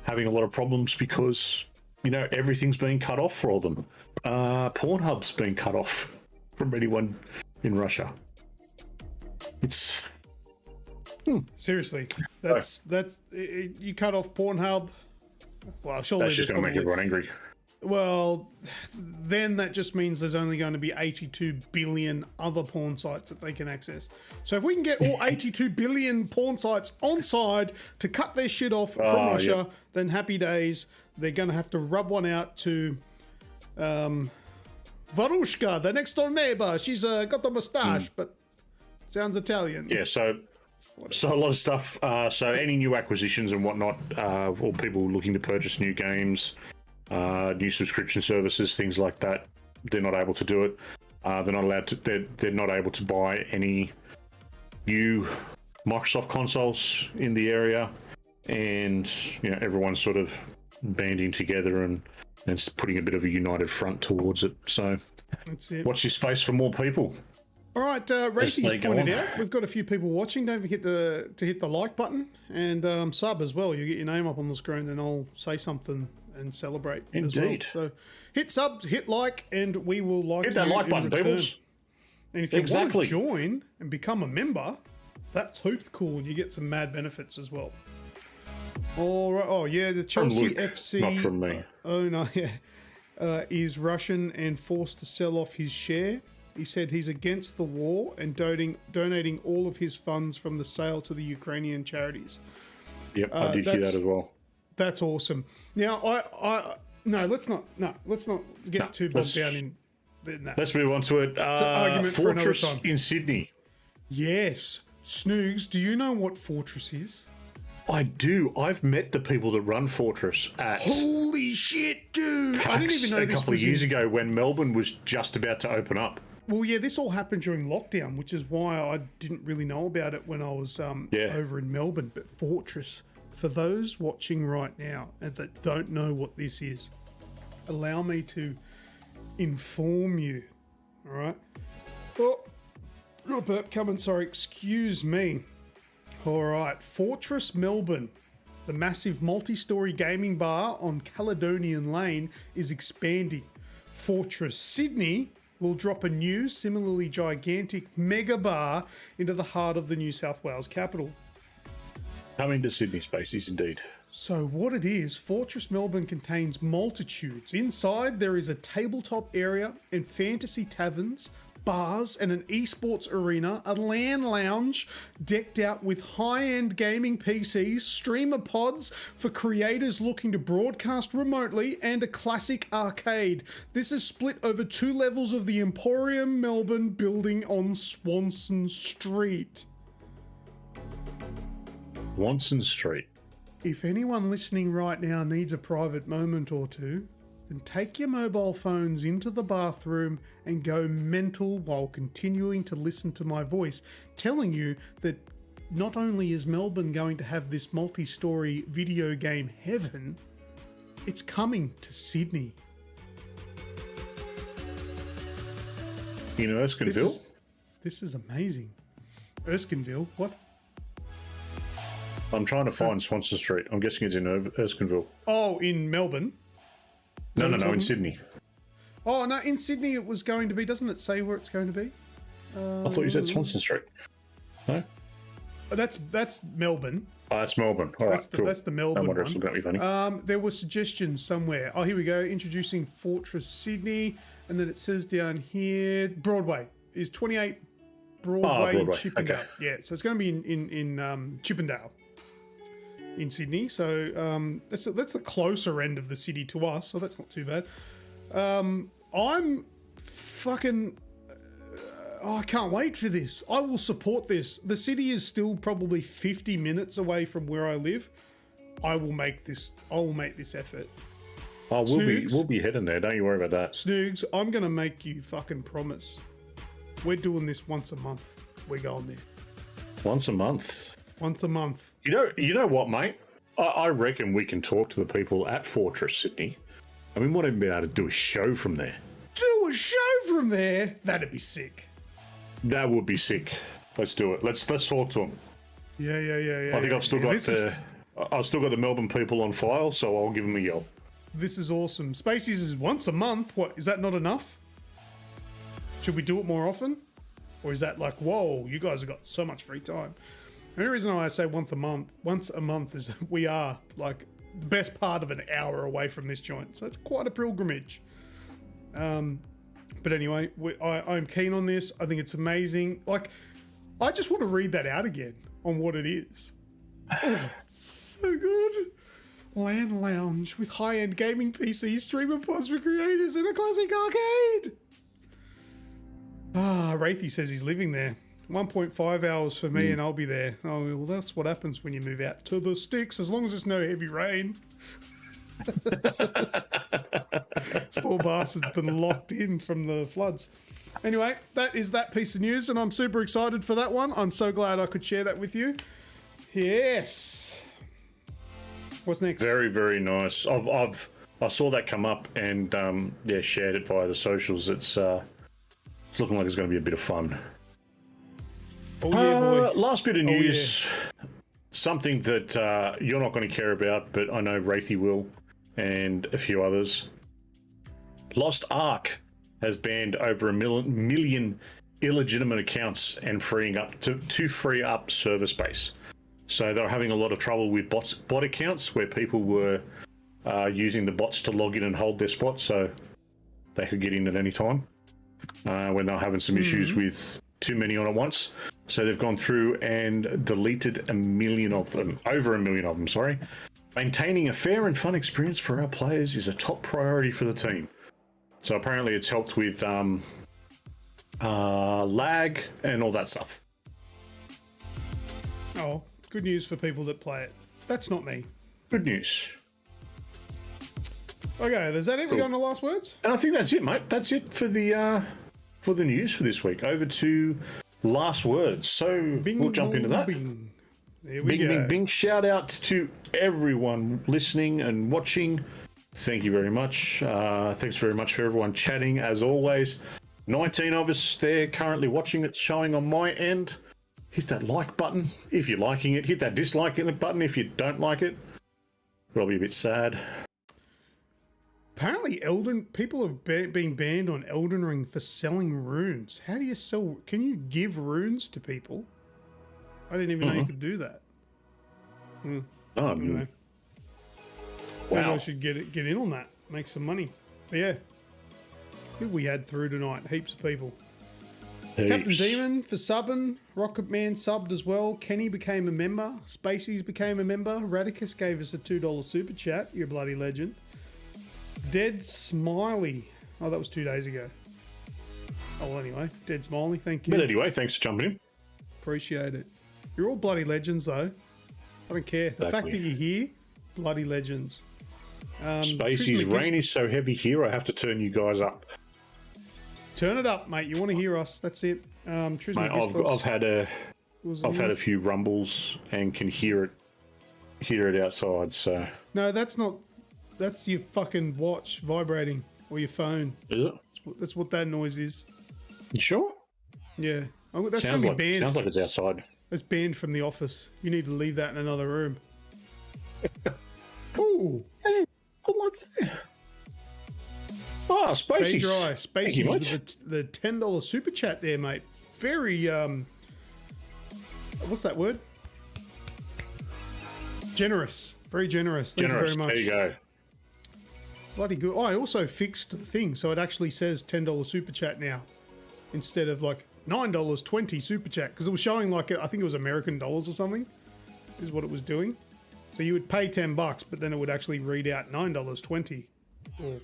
having a lot of problems because, you know, everything's being cut off for them. Pornhub's been cut off from anyone in Russia. It's seriously, that's you cut off Pornhub. Well, surely that's just going to make everyone angry. Well, then that just means there's only going to be 82 billion other porn sites that they can access. So if we can get all 82 billion porn sites on side to cut their shit off from Russia, then happy days. They're going to have to rub one out to Varushka, the next door neighbor. She's got a mustache, but sounds Italian. Yeah, so a lot of stuff. So any new acquisitions and whatnot, or people looking to purchase new games, new subscription services, things like that, they're not able to do it. They're not allowed to. They're not able to buy any new Microsoft consoles in the area, and you know, everyone's sort of banding together and putting a bit of a united front towards it. So that's it. Watch your space for more people. All right, Racing's pointed out we've got a few people watching. Don't forget to hit the like button and sub as well. You get your name up on the screen, and I'll say something and celebrate. Indeed. As well. So hit sub, hit like, and we will like. Hit that like button, peoples. And if you want to join and become a member, that's hooped cool, and you get some mad benefits as well. All right. Oh yeah, the Chelsea Luke, FC. not from me. Is Russian and forced to sell off his share. He said he's against the war and donating all of his funds from the sale to the Ukrainian charities. Yep, I did hear that as well. That's awesome. Now, let's not get too bogged down in that. Let's move on to it. Fortress in Sydney. Yes, Snoogs. Do you know what Fortress is? I do. I've met the people that run Fortress at. Holy shit, dude! PAX I didn't even know a this couple of years ago when Melbourne was just about to open up. Well, yeah, this all happened during lockdown, which is why I didn't really know about it when I was over in Melbourne. But Fortress, for those watching right now and that don't know what this is, allow me to inform you. All right. Oh, got a burp coming. Sorry, excuse me. All right, Fortress Melbourne, the massive multi-story gaming bar on Caledonian Lane, is expanding. Fortress Sydney will drop a new, similarly gigantic mega bar into the heart of the New South Wales capital. Coming to Sydney Spaces, indeed. So what it is, Fortress Melbourne contains multitudes. Inside there is a tabletop area and fantasy taverns, bars and an esports arena, a LAN lounge decked out with high-end gaming PCs, streamer pods for creators looking to broadcast remotely, and a classic arcade. This is split over 2 levels of the Emporium Melbourne building on Swanson Street. Swanson Street. If anyone listening right now needs a private moment or two, then take your mobile phones into the bathroom and go mental while continuing to listen to my voice, telling you that not only is Melbourne going to have this multi-story video game heaven, it's coming to Sydney. You know Erskineville? This is amazing. Erskineville? What? I'm trying to find Swanson Street. I'm guessing it's in Erskineville. Oh, in Melbourne? No, in Sydney. Oh, no, in Sydney it was going to be. Doesn't it say where it's going to be? I thought you said Swanson Street. No? That's Melbourne. Oh, that's Melbourne. All right, cool. That's the Melbourne one. About me, funny. There were suggestions somewhere. Oh, here we go. Introducing Fortress Sydney. And then it says down here, Broadway. Is 28 Broadway, Chippendale. Okay. Yeah, so it's going to be in Chippendale in Sydney. So that's the closer end of the city to us, so that's not too bad. I'm fucking. I can't wait for this. I will support this. The city is still probably 50 minutes away from where I live. I will make this. I will make this effort. Oh, Snoogs, we'll be heading there. Don't you worry about that. Snoogs, I'm gonna make you fucking promise. We're doing this once a month. We're going there. Once a month. Once a month. You know what, mate? I reckon we can talk to the people at Fortress Sydney, and we might even be able to do a show from there. Do a show from there? That'd be sick. That would be sick. Let's do it. Let's talk to them. Yeah. I think I've still got the Melbourne people on file, so I'll give them a yell. This is awesome. Spacies is once a month. What, is that not enough? Should we do it more often? Or is that like, whoa, you guys have got so much free time? The only reason why I say once a month is that we are like the best part of an hour away from this joint. So it's quite a pilgrimage. But anyway, I'm keen on this. I think it's amazing. Like, I just want to read that out again on what it is. Oh, so good. LAN lounge with high-end gaming PCs, streamer pods for creators, and a classic arcade. Wraithy says he's living there. 1.5 hours for me and I'll be there. Oh, well, that's what happens when you move out to the sticks, as long as there's no heavy rain. This poor bastard's been locked in from the floods. Anyway, that is that piece of news, and I'm super excited for that one. I'm so glad I could share that with you. Yes. What's next? Very, very nice. I saw that come up and shared it via the socials. It's looking like it's going to be a bit of fun. Oh yeah, boy. Last bit of news. Something that you're not going to care about, but I know Wraithy will, and a few others. Lost Ark has banned over a million illegitimate accounts and freeing up to free up server space. So they're having a lot of trouble with bot accounts where people were using the bots to log in and hold their spot, so they could get in at any time when they're having some issues with too many on at once. So they've gone through and deleted over a million of them, sorry. Maintaining a fair and fun experience for our players is a top priority for the team. So apparently it's helped with lag and all that stuff. Oh, good news for people that play it. That's not me. Good news. Okay, is that it? We're going to last words? And I think that's it, mate. That's it for the news for this week. Over to last words. So we'll jump into that. Bing. There we go. Bing, bing. Shout out to everyone listening and watching. Thank you very much. Thanks very much for everyone chatting, as always. 19 of us there currently watching. It's showing on my end. Hit that like button if you're liking it. Hit that dislike button if you don't like it. We'll be a bit sad. Apparently, people are being banned on Elden Ring for selling runes. How do you sell? Can you give runes to people? I didn't even know you could do that. Anyway. Maybe I should get in on that. Make some money. But yeah. Who we had through tonight? Heaps of people. Heaps. Captain Demon for subbing. Rocket Man subbed as well. Kenny became a member. Spacies became a member. Radicus gave us a $2 super chat. You're a bloody legend. Dead Smiley. Oh, that was 2 days ago. Oh, well, anyway. Dead Smiley, thank you. But anyway, thanks for jumping in. Appreciate it. You're all bloody legends, though. I don't care. The fact that you're here, bloody legends. Spacey's rain is so heavy here, I have to turn you guys up. Turn it up, mate. You want to hear us. That's it. Mate, I've had a few rumbles and can hear it outside, so... No, that's not... That's your fucking watch vibrating, or your phone. Is it? That's what that noise is. You sure? Yeah. That's going to be banned. Sounds like it's outside. It's banned from the office. You need to leave that in another room. Ooh. Hey, what's there? Oh, Spacey. Dry. Spacey with the $10 super chat there, mate. Very, what's that word? Generous. Very generous. Thank you very much. There you go. Bloody good. Oh, I also fixed the thing, so it actually says $10 super chat now, instead of like $9.20 super chat, because it was showing like I think it was American dollars or something, is what it was doing. So you would pay $10, but then it would actually read out $9.20 or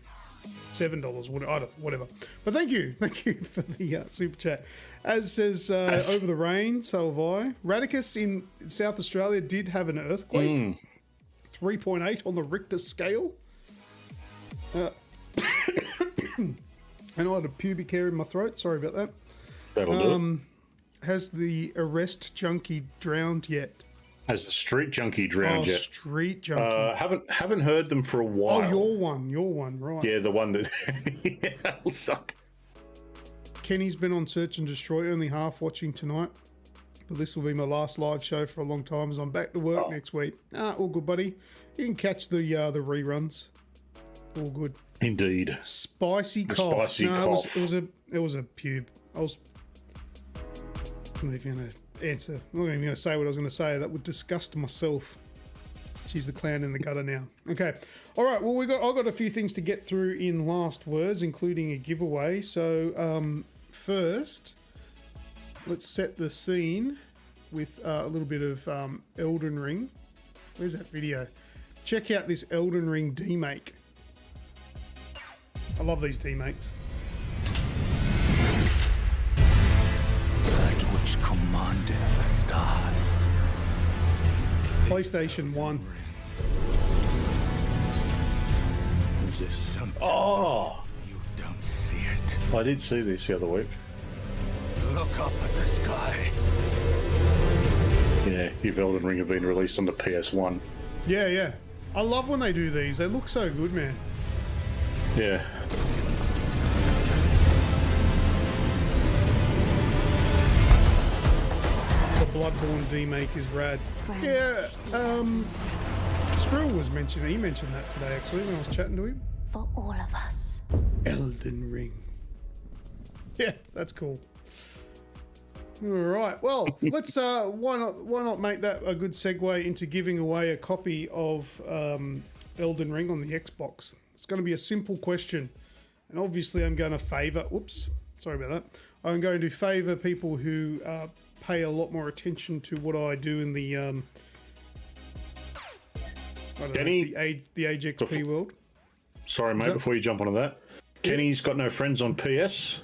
$7, whatever. But thank you for the super chat. As says over the rain, so have I. Radicus in South Australia did have an earthquake, 3.8 on the Richter scale. And I had a pubic hair in my throat. Sorry about that. That'll do it. Has the arrest junkie drowned yet? Has the street junkie drowned yet? Street junkie. Haven't heard them for a while. Oh, your one, right. Yeah, the one that that'll suck. Kenny's been on Search and Destroy, only half watching tonight. But this will be my last live show for a long time as I'm back to work next week. All good, buddy. You can catch the reruns. All good. Indeed. Spicy cough. Spicy cough. It was a pube. I'm not even going to answer. I'm not even going to say what I was going to say. That would disgust myself. She's the clown in the gutter now. Okay. All right. Well, I've got a few things to get through in last words, including a giveaway. So first, let's set the scene with a little bit of Elden Ring. Where's that video? Check out this Elden Ring demake. I love these demakes. That which commanded the stars. PlayStation 1. What's this? Oh! You don't see it. I did see this the other week. Look up at the sky. Yeah, if Elden Ring have been released on the PS1. Yeah. I love when they do these. They look so good, man. Yeah. The Bloodborne demake is rad. Yeah, Skrill was mentioning, he mentioned that today actually when I was chatting to him. For all of us. Elden Ring. Yeah, that's cool. All right, well, let's why not make that a good segue into giving away a copy of Elden Ring on the Xbox. It's going to be a simple question, and obviously I'm going to favour. Whoops, sorry about that. I'm going to favour people who pay a lot more attention to what I do in the the AGExp world. Sorry, mate, before you jump onto that. Kenny's got no friends on PS,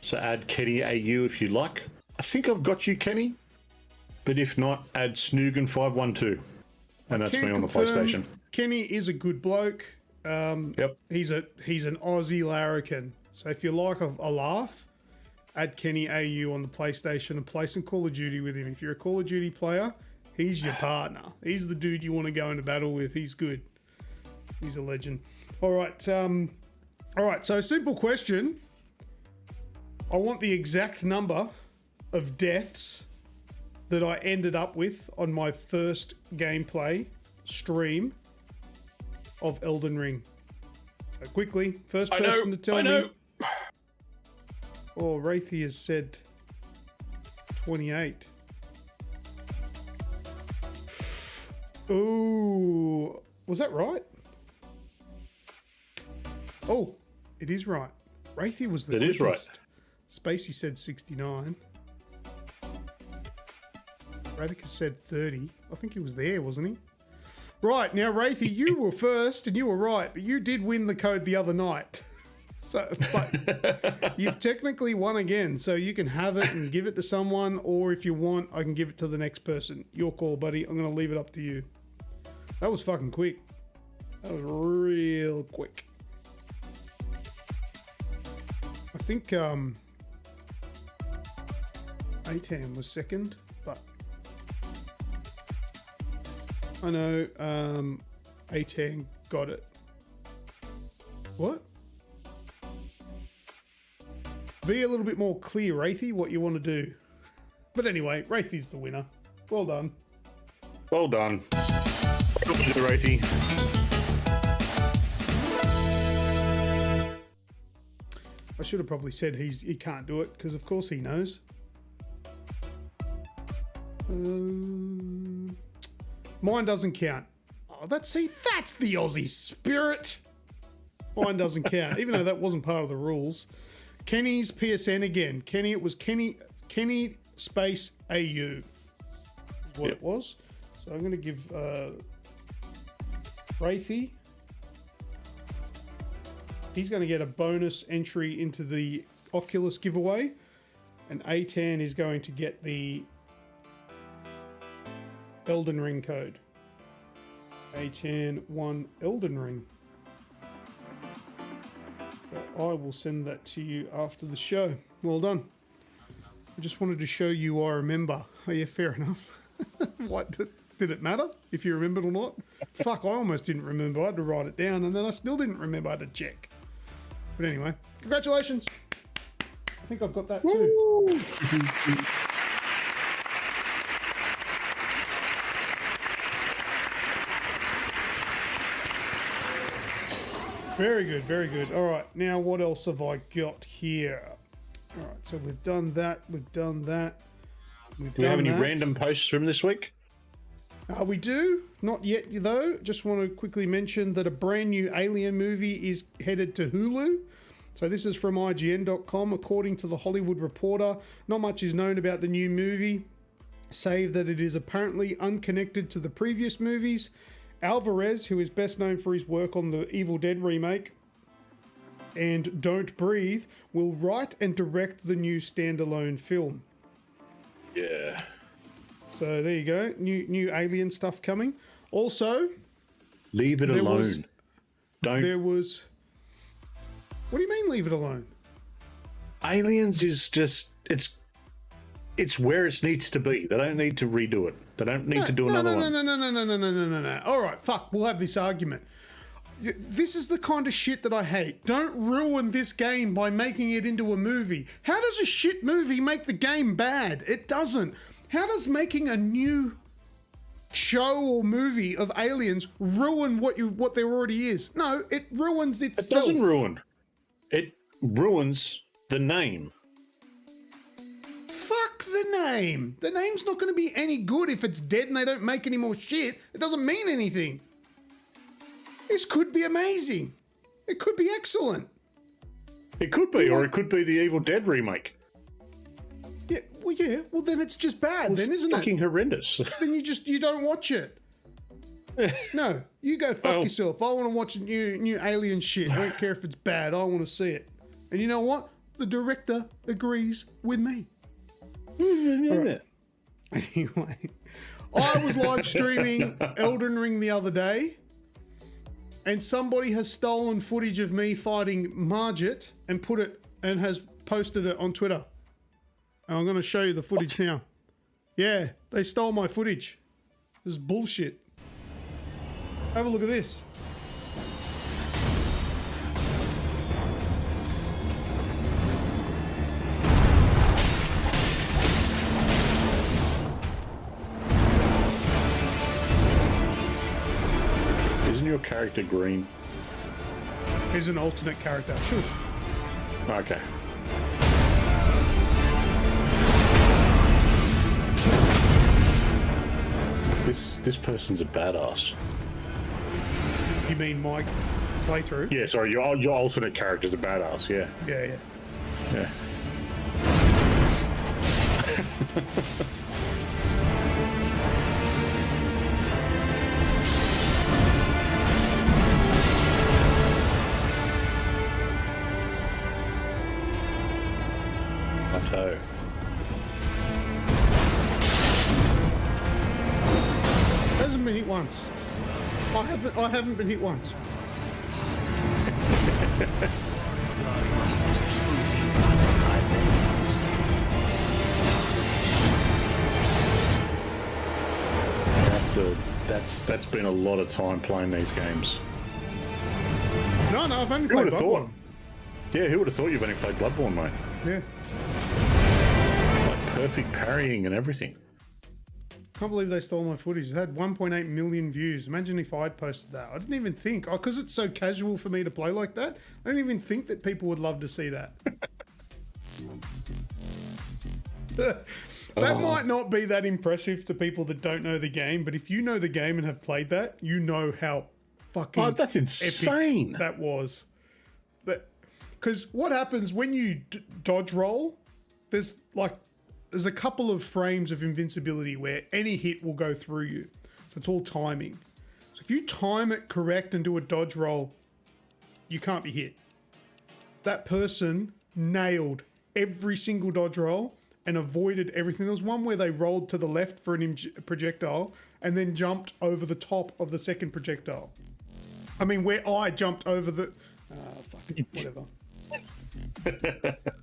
so add Kenny AU if you like. I think I've got you, Kenny, but if not, add Snoogan512, and that's me on the PlayStation. Kenny is a good bloke. Yep. He's an Aussie larrikin. So if you like a laugh, add Kenny AU on the PlayStation and play some Call of Duty with him. If you're a Call of Duty player, he's your partner. He's the dude you want to go into battle with. He's good. He's a legend. All right. So simple question. I want the exact number of deaths that I ended up with on my first gameplay stream of Elden Ring. So quickly, first person to tell me. Oh, Wraithy has said 28. Ooh, was that right? Oh, it is right. Wraithy was the quickest. It is right. Spacey said 69. Radicus said 30. I think he was there, wasn't he? Right, now, Wraithy, you were first and you were right, but you did win the code the other night. So, but you've technically won again, so you can have it and give it to someone, or if you want, I can give it to the next person. Your call, buddy. I'm going to leave it up to you. That was fucking quick. That was real quick. I think Atam was second, but I know Atam got it. What? Be a little bit more clear, Wraithy, what you want to do. But anyway, Wraithy's the winner. Well done. Well done. Good, Wraithy. I should have probably said he can't do it, because of course he knows. Mine doesn't count. Oh, that's the Aussie spirit. Mine doesn't count, even though that wasn't part of the rules. Kenny's PSN again. Kenny, it was Kenny space AU. What it was. So I'm going to give Wraithy He's going to get a bonus entry into the Oculus giveaway. And A10 is going to get the Elden Ring code. A10 won Elden Ring. So I will send that to you after the show. Well done. I just wanted to show you I remember. Oh yeah, fair enough. What, did it matter if you remembered or not? Fuck, I almost didn't remember. I had to write it down and then I still didn't remember. I had to check. But anyway, congratulations. I think I've got that too. Very good, very good. All right, now what else have I got here? All right, so we've done that, we've done that. Do we have any random posts from this week? We do. Not yet, though. Just want to quickly mention that a brand new Alien movie is headed to Hulu. So this is from IGN.com. According to the Hollywood Reporter, not much is known about the new movie, save that it is apparently unconnected to the previous movies. Alvarez, who is best known for his work on the Evil Dead remake and Don't Breathe, will write and direct the new standalone film. Yeah. So there you go. New Alien stuff coming. Also, leave it alone. There was. What do you mean, leave it alone? Aliens is just it's where it needs to be. They don't need to redo it. They don't need to do another one. No. All right, fuck. We'll have this argument. This is the kind of shit that I hate. Don't ruin this game by making it into a movie. How does a shit movie make the game bad? It doesn't. How does making a new show or movie of aliens ruin what there already is? No, it ruins itself. It doesn't ruin. It ruins the name. Fuck the name. The name's not going to be any good if it's dead and they don't make any more shit. It doesn't mean anything. This could be amazing. It could be excellent. It could be, or it could be the Evil Dead remake. Yeah, well then it's just bad, well, then, isn't it? It's fucking horrendous. Then you don't watch it. No, you go fuck yourself. I want to watch new alien shit. I don't care if it's bad. I want to see it. And you know what? The director agrees with me. Right. Anyway, I was live streaming Elden Ring the other day, and somebody has stolen footage of me fighting Margit and has posted it on Twitter. And I'm going to show you the footage now. Yeah, they stole my footage. This is bullshit. Have a look at this. Isn't your character green? Here's an alternate character. Shush. Okay. This person's a badass. You mean my playthrough? Yeah, sorry, your alternate character's a badass, yeah. Yeah. Plateau. Hasn't been hit once. I haven't been hit once. That's been a lot of time playing these games. No, I've only played Bloodborne. Yeah, who would have thought you've only played Bloodborne, mate? Yeah. Like perfect parrying and everything. Can't believe they stole my footage. It had 1.8 million views. Imagine if I'd posted that. I didn't even think, because it's so casual for me to play like that, I don't even think that people would love to see that. That might not be that impressive to people that don't know the game, but if you know the game and have played that, you know how fucking that's insane. Epic that was. Because what happens when you dodge roll, there's a couple of frames of invincibility where any hit will go through you. So it's all timing. So if you time it correct and do a dodge roll, you can't be hit. that person nailed every single dodge roll and avoided everything. There was one where they rolled to the left for an projectile and then jumped over the top of the second projectile. I mean, where I jumped over the... fucking whatever.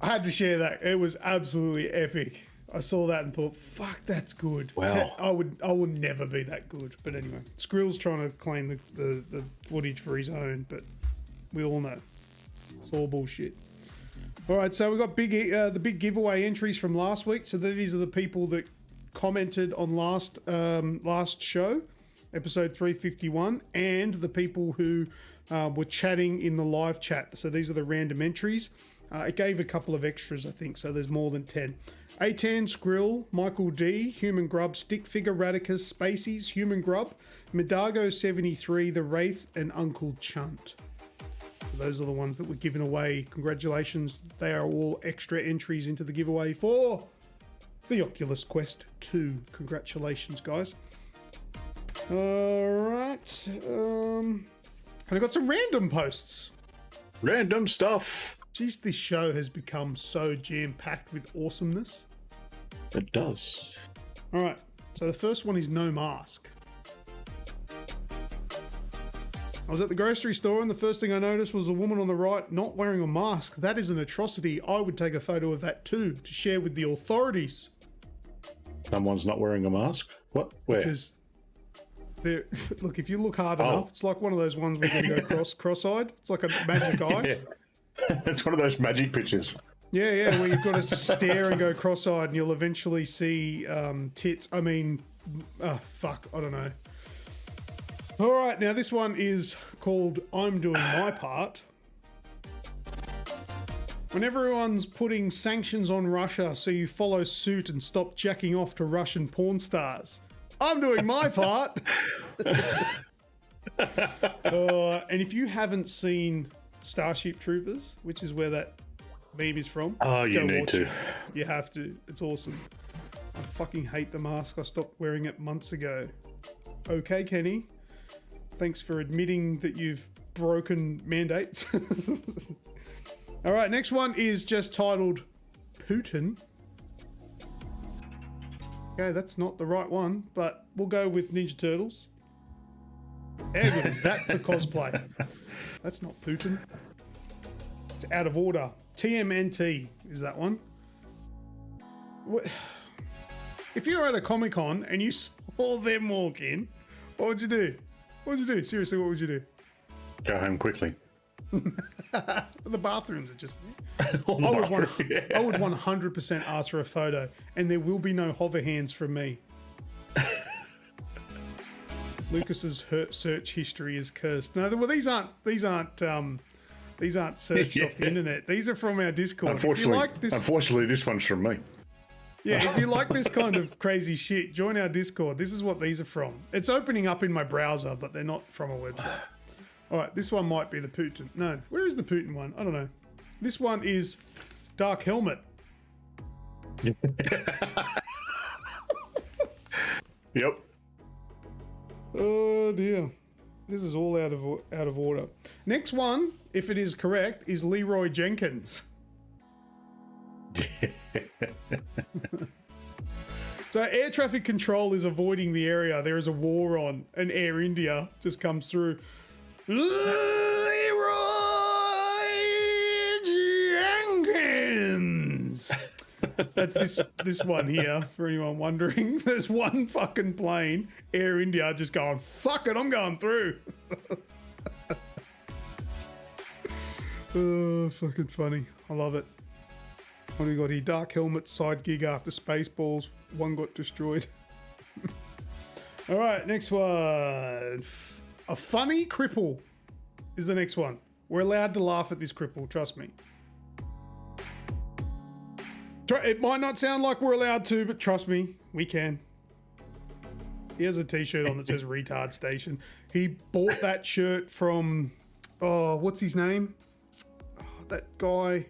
I had to share that. It was absolutely epic. I saw that and thought, fuck, that's good. Wow. I would never be that good. But anyway, Skrill's trying to claim the footage for his own, but we all know it's all bullshit. All right, so we got the big giveaway entries from last week. So these are the people that commented on last show, episode 351, and the people who were chatting in the live chat. So these are the random entries. It gave a couple of extras, I think, so there's more than 10. A10, Skrill, Michael D, Human Grub, Stick Figure, Radicus, Spacies, Human Grub, Medago 73, The Wraith, and Uncle Chunt. Those are the ones that were given away. Congratulations. They are all extra entries into the giveaway for the Oculus Quest 2. Congratulations, guys. All right. And I got some random posts. Random stuff. Jeez, this show has become so jam-packed with awesomeness. It does. All right. So the first one is no mask. I was at the grocery store and the first thing I noticed was a woman on the right not wearing a mask. That is an atrocity. I would take a photo of that too to share with the authorities. Someone's not wearing a mask? What? Where? Because look, if you look hard enough, it's like one of those ones where you go cross-eyed. It's like a magic eye. Yeah. It's one of those magic pictures. Yeah, where you've got to stare and go cross-eyed and you'll eventually see tits. I mean, fuck, I don't know. All right, now this one is called I'm Doing My Part. When everyone's putting sanctions on Russia so you follow suit and stop jacking off to Russian porn stars. I'm doing my part. And if you haven't seen Starship Troopers, which is where that meme is from. Oh, you need to. You have to. It's awesome. I fucking hate the mask. I stopped wearing it months ago. Okay, Kenny. Thanks for admitting that you've broken mandates. All right, next one is just titled Putin. Okay, that's not the right one, but we'll go with Ninja Turtles. How good is that for cosplay? That's not Putin. It's out of order. TMNT is that one. If you're at a Comic-Con and you saw them walk in, what would you do? What would you do? Seriously, what would you do? Go home quickly. The bathrooms are just there. I would 100% ask for a photo, and there will be no hover hands from me. Lucas's search history is cursed. No, well, these aren't searched off the internet. These are from our Discord. Unfortunately, this one's from me. Yeah, if you like this kind of crazy shit, join our Discord. This is what these are from. It's opening up in my browser, but they're not from a website. All right, this one might be the Putin. No, where is the Putin one? I don't know. This one is Dark Helmet. Yep. Oh dear, this is all out of order. Next one, if it is correct, is Leroy Jenkins. So air traffic control is avoiding the area. There is a war on, and Air India just comes through. Leroy Jenkins. That's this one here, for anyone wondering. There's one fucking plane, Air India, just going, fuck it, I'm going through. Oh, fucking funny. I love it. What do we got here? Dark Helmet side gig after Spaceballs. One got destroyed. All right, next one. A funny cripple is the next one. We're allowed to laugh at this cripple, trust me. It might not sound like we're allowed to, but trust me, we can. He has a t-shirt on that says Retard Station. He bought that shirt from, oh, what's his name? Oh, that guy.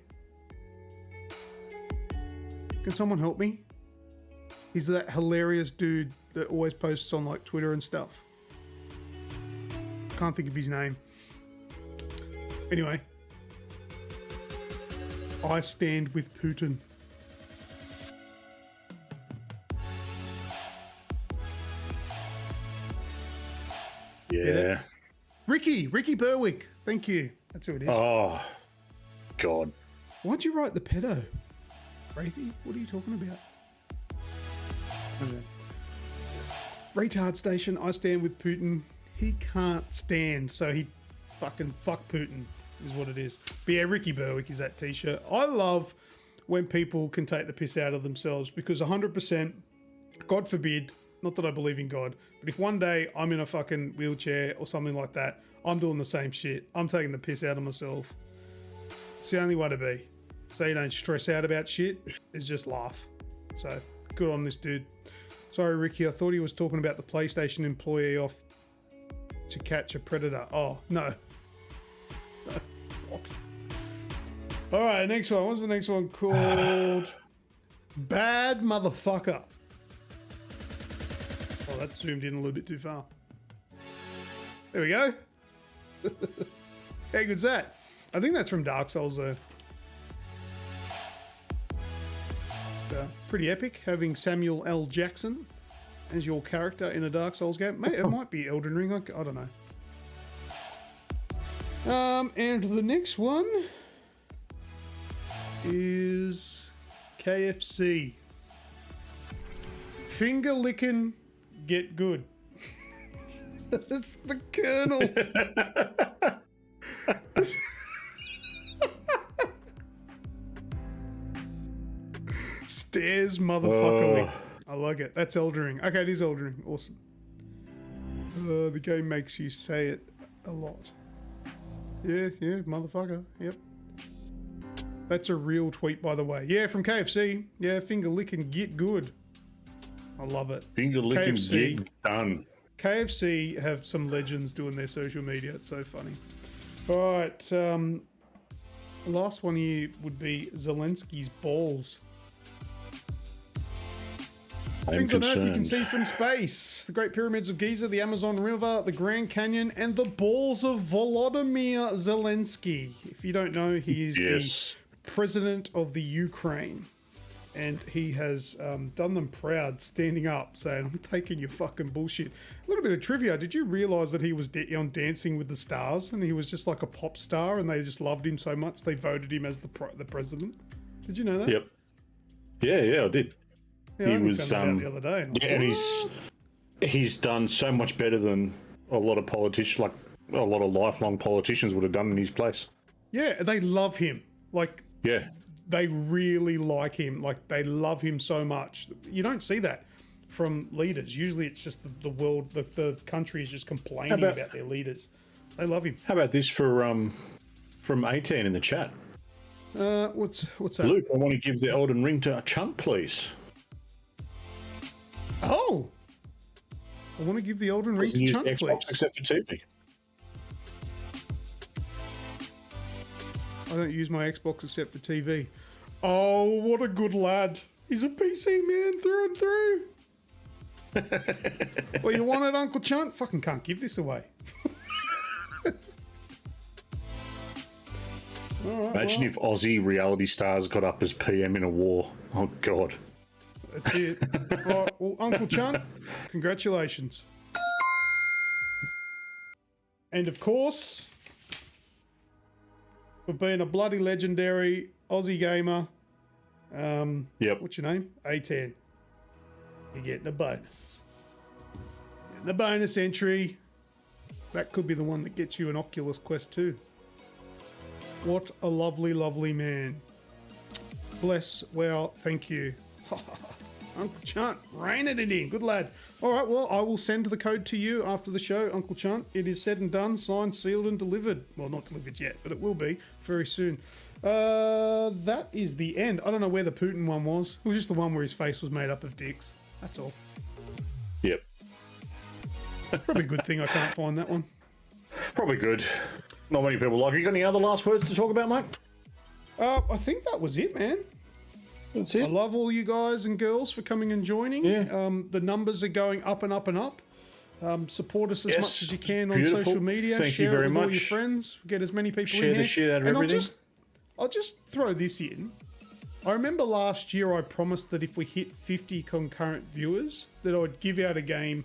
Can someone help me? He's that hilarious dude that always posts on like Twitter and stuff. Can't think of his name. Anyway, I stand with Putin. Yeah. Ricky Berwick. Thank you. That's who it is. Oh, God. Why'd you write the pedo? Wraithy, what are you talking about? Okay. Retard Station, I stand with Putin. He can't stand, so he fucking fuck Putin is what it is. But yeah, Ricky Berwick is that t-shirt. I love when people can take the piss out of themselves because 100%, God forbid, not that I believe in God, but if one day I'm in a fucking wheelchair or something like that, I'm doing the same shit. I'm taking the piss out of myself. It's the only way to be. So you don't stress out about shit, is just laugh. So good on this dude. Sorry, Ricky, I thought he was talking about the PlayStation employee off to catch a predator. Oh, no. What? All right, next one. What's the next one called? Bad Motherfucker. Oh, that's zoomed in a little bit too far. There we go. How good's that? I think that's from Dark Souls, though. Pretty epic, having Samuel L. Jackson as your character in a Dark Souls game. Mate, it might be Elden Ring, I don't know. And the next one is KFC. Finger licking, get good. That's the Colonel. Stairs motherfucker lick. I like it. That's Elden Ring. Okay, it is Elden Ring. Awesome. The game makes you say it a lot. Yeah, motherfucker. Yep. That's a real tweet, by the way. Yeah, from KFC. Yeah, finger licking, get good. I love it. Finger licking, KFC. get done. KFC have some legends doing their social media. It's so funny. All right. Last one here would be Zelensky's balls. Things on Earth you can see from space. The Great Pyramids of Giza, the Amazon River, the Grand Canyon, and the balls of Volodymyr Zelensky. If you don't know, he is the president of the Ukraine. And he has done them proud, standing up, saying, I'm taking your fucking bullshit. A little bit of trivia. Did you realise that he was on Dancing with the Stars? And he was just like a pop star, and they just loved him so much, they voted him as the president? Did you know that? Yep. Yeah, I did. Yeah, he I was found that out the other day. Yeah, and he's done so much better than a lot of politicians, like a lot of lifelong politicians would have done in his place. Yeah, they love him. Like, yeah, they really like him. Like, they love him so much. You don't see that from leaders. Usually, it's just the world, the country is just complaining about their leaders. They love him. How about this from 18 in the chat? What's that? Luke, I want to give the Elden Ring to Chunt, please. Oh, I want to give the Elden Ring to Chunt, Xbox please. Except for TV. I don't use my Xbox except for TV. Oh, what a good lad. He's a PC man through and through. Well, you want it, Uncle Chunt? Fucking can't give this away. Right, Imagine if Aussie reality stars got up as PM in a war. Oh, God. That's it. Right, well, Uncle Chunt, congratulations. And of course, for being a bloody legendary Aussie gamer, Yep. what's your name? A10. You're getting a bonus. Getting a bonus entry. That could be the one that gets you an Oculus Quest 2. What a lovely, lovely man. Bless, well, thank you. Uncle Chunt, reining it in. Good lad. All right, well, I will send the code to you after the show, Uncle Chunt. It is said and done, signed, sealed, and delivered. Well, not delivered yet, but it will be very soon. That is the end. I don't know where the Putin one was. It was just the one where his face was made up of dicks. That's all. Yep. Probably a good thing I can't find that one. Probably good. Not many people like it. You got any other last words to talk about, mate? I think that was it, man. That's it. I love all you guys and girls for coming and joining. Yeah. The numbers are going up and up and up. Support us as much as you can on Beautiful. social media. Thank Share you very it with much. all your friends. Get as many people Share in the here. shit out of And everything. I'll just throw this in. I remember last year I promised that if we hit 50 concurrent viewers, that I would give out a game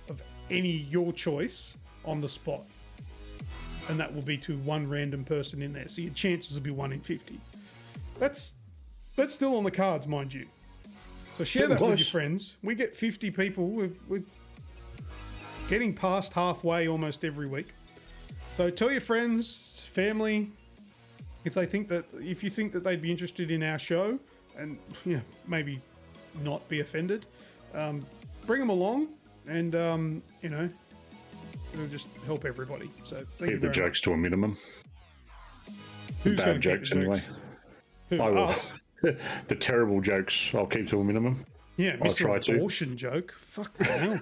of your choice on the spot. And that will be to one random person in there. So your chances will be 1 in 50. That's still on the cards, mind you. So share that with your friends. We get 50 people. We're getting past halfway almost every week. So tell your friends, family, if you think that they'd be interested in our show, and maybe not be offended, bring them along, and it'll just help everybody. So thank you Keep the very jokes to a minimum. Who's gonna Bad keep jokes the anyway. Who, I will. us? The terrible jokes I'll keep to a minimum. Yeah, I'll try Mr. to. Abortion joke. Fuck the hell.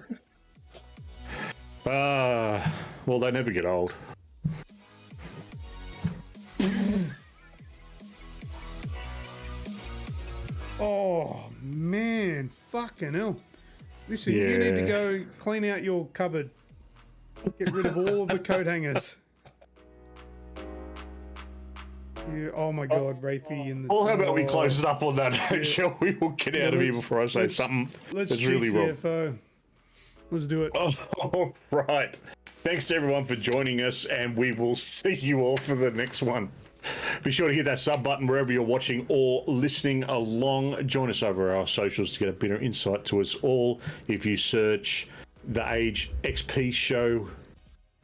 Well, they never get old. Oh man, fucking hell! Listen, you need to Yeah. go clean out your cupboard. Get rid of all of the coat hangers. Yeah, oh my God, Wraithy in the. Well, how about we oh, close it up on that note, shall we? We'll get out of here let's- before I say let's- something Let's that's really wrong. GTFO. Let's do it. All right. Thanks to everyone for joining us, and we will see you all for the next one. Be sure to hit that sub button wherever you're watching or listening along. Join us over our socials to get a better insight to us all. If you search the AGExp show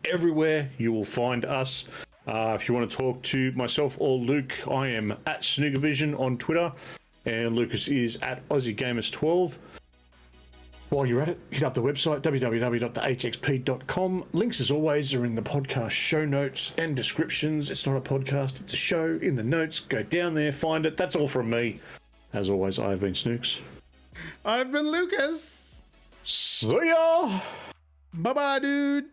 everywhere, you will find us. If you want to talk to myself or Luke, I am at Snoogavision on Twitter, and Lucas is at AussieGamers12. While you're at it, hit up the website, www.theagexp.com. Links, as always, are in the podcast show notes and descriptions. It's not a podcast, it's a show in the notes. Go down there, find it. That's all from me. As always, I've been Snooks. I've been Lucas. See ya! Bye bye, dude.